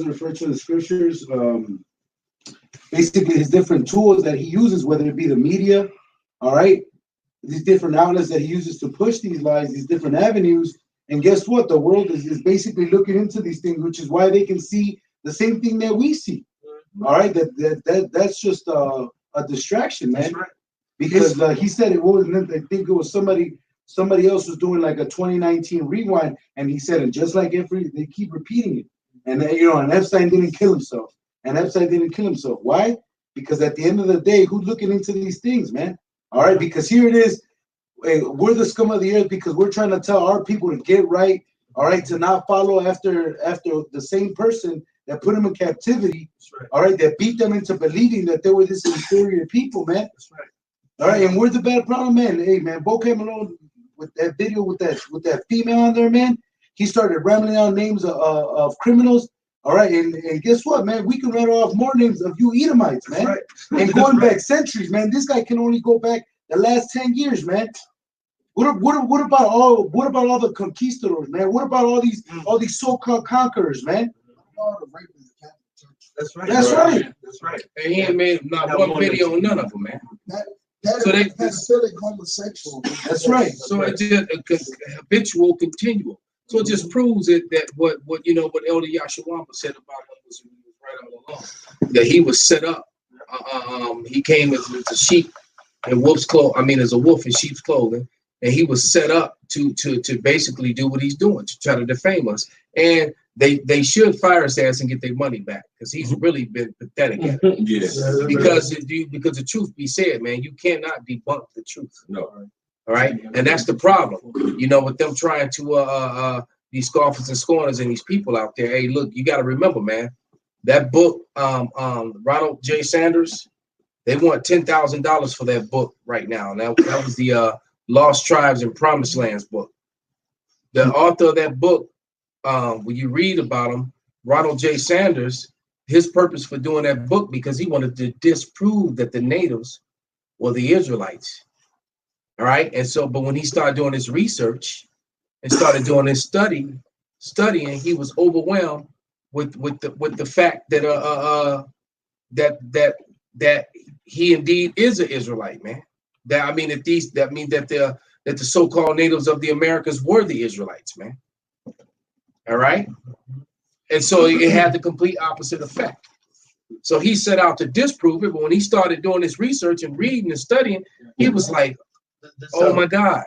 it refer to the scriptures? Basically his different tools that he uses, whether it be the media, all right, these different outlets that he uses to push these lies, these different avenues. And guess what? The world is basically looking into these things, which is why they can see the same thing that we see. All right, that's just a distraction, man. Right. Because he said it wasn't. I think it was somebody else was doing like a 2019 rewind, and he said it just like they keep repeating it. And then, you know, and Epstein didn't kill himself. And Epstein didn't kill himself. Why? Because at the end of the day, who's looking into these things, man? All right, because here it is. We're the scum of the earth because we're trying to tell our people to get right. All right, to not follow after the same person that put them in captivity. Right. All right, that beat them into believing that they were this inferior people, man. That's right. All right, and we're the bad problem, man. Hey, man, Bo came along with that video with that female on there, man. He started rambling out names of criminals. All right, and guess what, man? We can rattle off more names of you Edomites, man. Right. And going back centuries, man. This guy can only go back the last 10 years, man. What about all the conquistadors, man? What about all these so-called conquerors, man? That's right. That's right. That's right. And he ain't made not one video on none of them, man. So they pedophilic homosexual. That's right. So it's just a habitual, continual. So it just proves it that what Elder Yashawama said about him was right all along. That he was set up. He came as a sheep in wolf's clothing. I mean, as a wolf in sheep's clothing, and he was set up to basically do what he's doing, to try to defame us. And they should fire his ass and get their money back because he's really been pathetic at it. Yes. Because the truth be said, man, you cannot debunk the truth. No. All right, and that's the problem. You know, with them trying to these scoffers and scorners and these people out there. Hey, look, you got to remember, man, that book, Ronald J. Sanders, they want $10,000 for that book right now. That was the Lost Tribes and Promised Lands book. The author of that book, when you read about him, Ronald J. Sanders, his purpose for doing that book because he wanted to disprove that the natives were the Israelites. All right. And so, but when he started doing his research and started doing his studying, he was overwhelmed with the fact that that he indeed is an Israelite, man. That that the so-called natives of the Americas were the Israelites, man. All right. And so it had the complete opposite effect. So he set out to disprove it, but when he started doing his research and reading and studying, he was like, oh my God,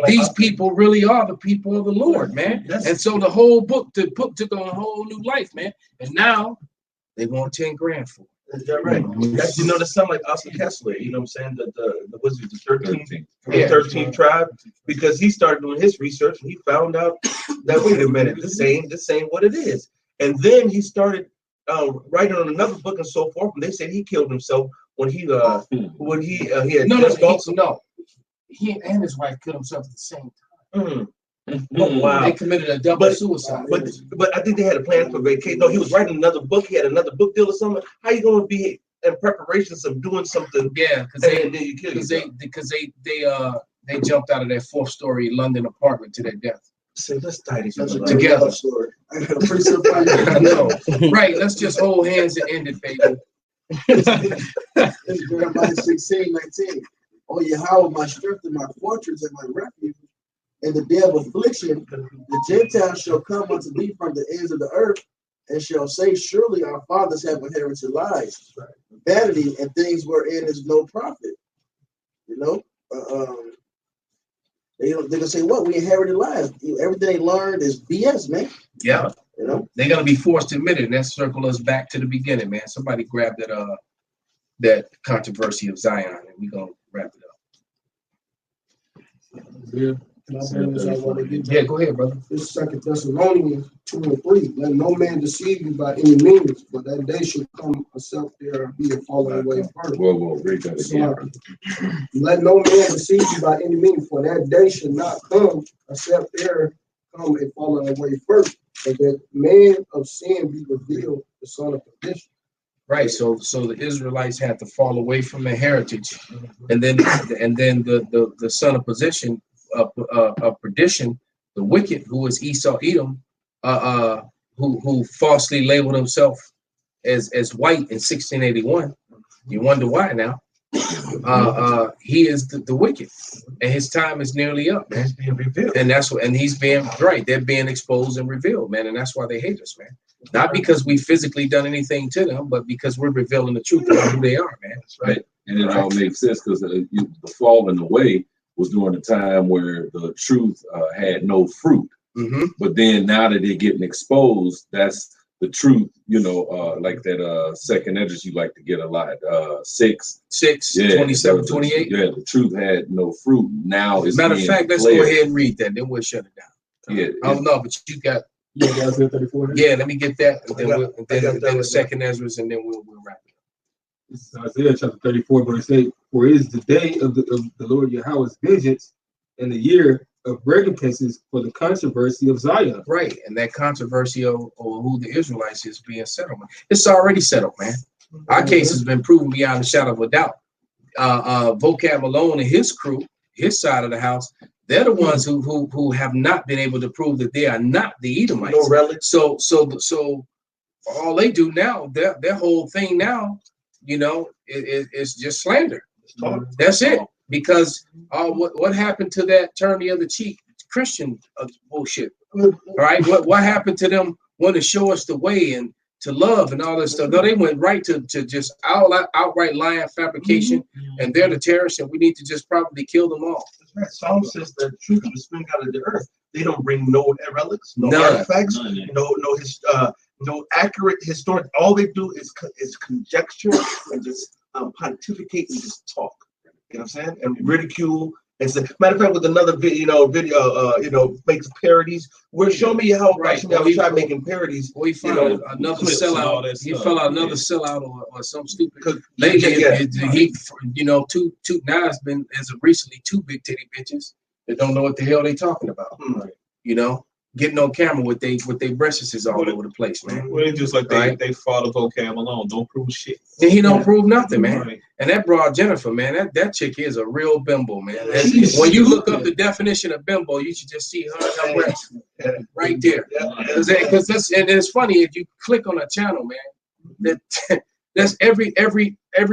these people really are the people of the Lord, man. And so the book took on a whole new life, man. And now they want 10 grand for it. Is that right? That's, that sound like Oscar Kessler, you know what I'm saying? The was it the 13th tribe? Because he started doing his research and he found out that, wait a minute, this ain't what it is. And then he started writing on another book and so forth, and they said he killed himself when he had he and his wife killed himself at the same time. Oh, wow. They committed a double suicide. But I think they had a plan for vacation. No, he was writing another book. He had another book deal or something. How you going to be in preparations of doing something? Yeah, because they jumped out of their 4th-story London apartment to their death. So let's die together. I know. Right. Let's just hold hands and end it, baby. It's Jeremiah 16:19. Oh, Yahweh, my strength and my fortress and my refuge. In the day of affliction, the Gentiles shall come unto thee from the ends of the earth, and shall say, surely our fathers have inherited lies, vanity, and things wherein is no profit. They're gonna say, what? We inherited lies. Everything they learned is BS, man. Yeah. They're gonna be forced to admit it, and that circle us back to the beginning, man. Somebody grab that controversy of Zion, and we're gonna wrap it up. Yeah. Yeah, go ahead, brother. This is 2 Thessalonians 2:3. Let no man deceive you by any means, but that day should come except there be a falling away first. Whoa, read that again. Let no man deceive you by any means, for that day should not come except there come a falling away first, and that man of sin be revealed, the son of perdition. Right. So the Israelites had to fall away from their heritage, and then the son of perdition, the wicked, who is Esau Edom, who falsely labeled himself as white in 1681. You wonder why now. He is the wicked, and his time is nearly up, man. He's being revealed. And he's being right. They're being exposed and revealed, man. And that's why they hate us, man. Not because we physically done anything to them, but because we're revealing the truth about who they are, man. That's right. And it all makes sense because the fall and the way was during the time where the truth had no fruit. But then now that they're getting exposed, that's the truth, like that second address you like to get a lot. 6, 27, 28. Yeah, the truth had no fruit. Now it's matter of fact, let's go ahead and read that, then we'll shut it down. Yeah. I don't know, but you got Isaiah 34. Yeah, let me get that, and then the second Ezra, and then we'll wrap it up. This is Isaiah chapter 34, but it says, for it is the day of the Lord Yahweh's vengeance, and the year of recompenses for the controversy of Zion. Right, and that controversy over who the Israelites is being settled. It's already settled, man. Our case has been proven beyond a shadow of a doubt. Vocab Malone and his crew, his side of the house, they're the ones who have not been able to prove that they are not the Edomites. No relics. So all they do now, their whole thing now, is just slander. That's it. Because what happened to that turn the other cheek Christian bullshit? All right, what happened to them want to show us the way and to love and all this stuff? No, they went right to just outright lying, fabrication, and they're the terrorists, and we need to just probably kill them all. Right. Psalm says that truth will spring out of the earth. They don't bring no relics, no artifacts, no accurate historic. All they do is conjecture and just pontificate and just talk. You know what I'm saying? And ridicule. And so, matter of fact, with another video, makes parodies. Show me how we try making parodies. Well, he found another sellout. He fell out another sellout or some stupid lady. Now it's been as of recently 2 big titty bitches that don't know what the hell they talking about. getting on camera with they breasts all over the place, man. Well, it's just like they Right. they follow vocab alone, don't prove shit. And he don't prove nothing, man. Right. And that broad Jennifer, man, that chick is a real bimbo, man. And She's when you look stupid. up the definition of bimbo, you should just see her and her breasts right there. Because that's and it's funny if you click on a channel, man. That's every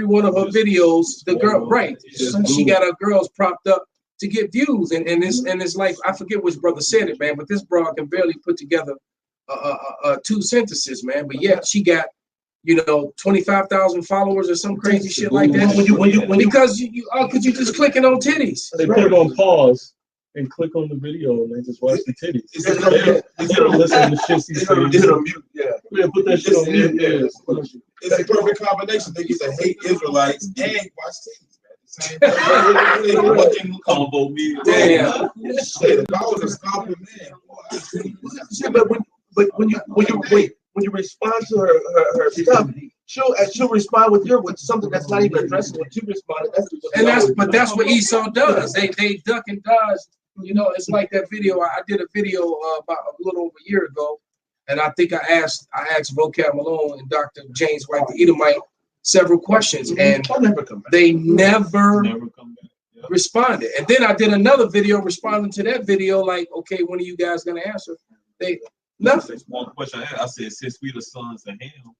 one of her videos. The girl, right? She got her girls propped up to get views, and it's like I forget which brother said it, man. But this broad can barely put together two sentences, man. But yet she got 25,000 followers or some crazy shit like that. Because you just clicking on titties. They put it on pause and click on the video and they just watch the titties. They don't listen to shit he's saying. Yeah, put that shit on mute. Yeah. It's a perfect combination. They get to hate Israelites and watch titties, man. Combo meal. Yeah. Shit, if I was a stomping man, But when you respond to her stuff, she'll respond with something that's not even addressing what you responded. That's what Esau does. They duck and dodge. It's like that video. I did a video about a little over a year ago, and I think I asked Vocab Malone and Dr. James White, the Edomite, several questions, and they never responded. And then I did another video responding to that video, like, okay, when are you guys gonna answer? They nothing. One question I said, since we the sons of Ham,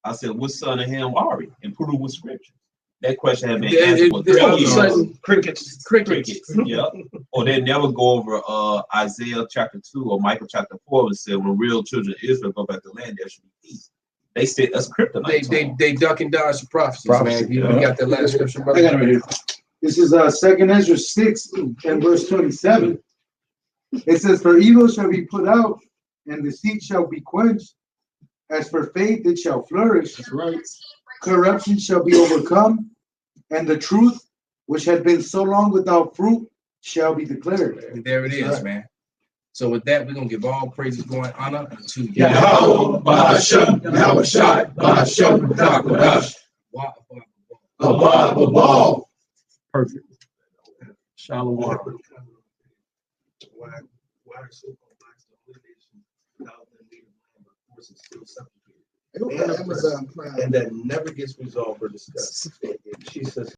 I said, what son of Ham are we? And prove with scripture. That question had been answered for 3 years. Crickets. Yeah. Or they never go over Isaiah chapter 2 or Michael chapter 4 and say, when real children of Israel go back to land, there should be peace. They said that's kryptonite. They duck and dodge the prophecies, man. You got that last scripture, brother? I got it right here. This is 2nd Ezra 6 and verse 27. It says, "For evil shall be put out, and deceit shall be quenched. As for faith, it shall flourish. That's right. Corruption shall be overcome, and the truth, which had been so long without fruit, shall be declared." And there it is, man. So with that, we're gonna give all praises, glory, and honor unto Yahweh, Ba'ashem, Yahweh Shai, Ba'ashem, Dakwadash. Abba. Perfect. Shalom. Why are so complex the only nation without them being but of course it's still subjugated. And that never gets resolved or discussed. She says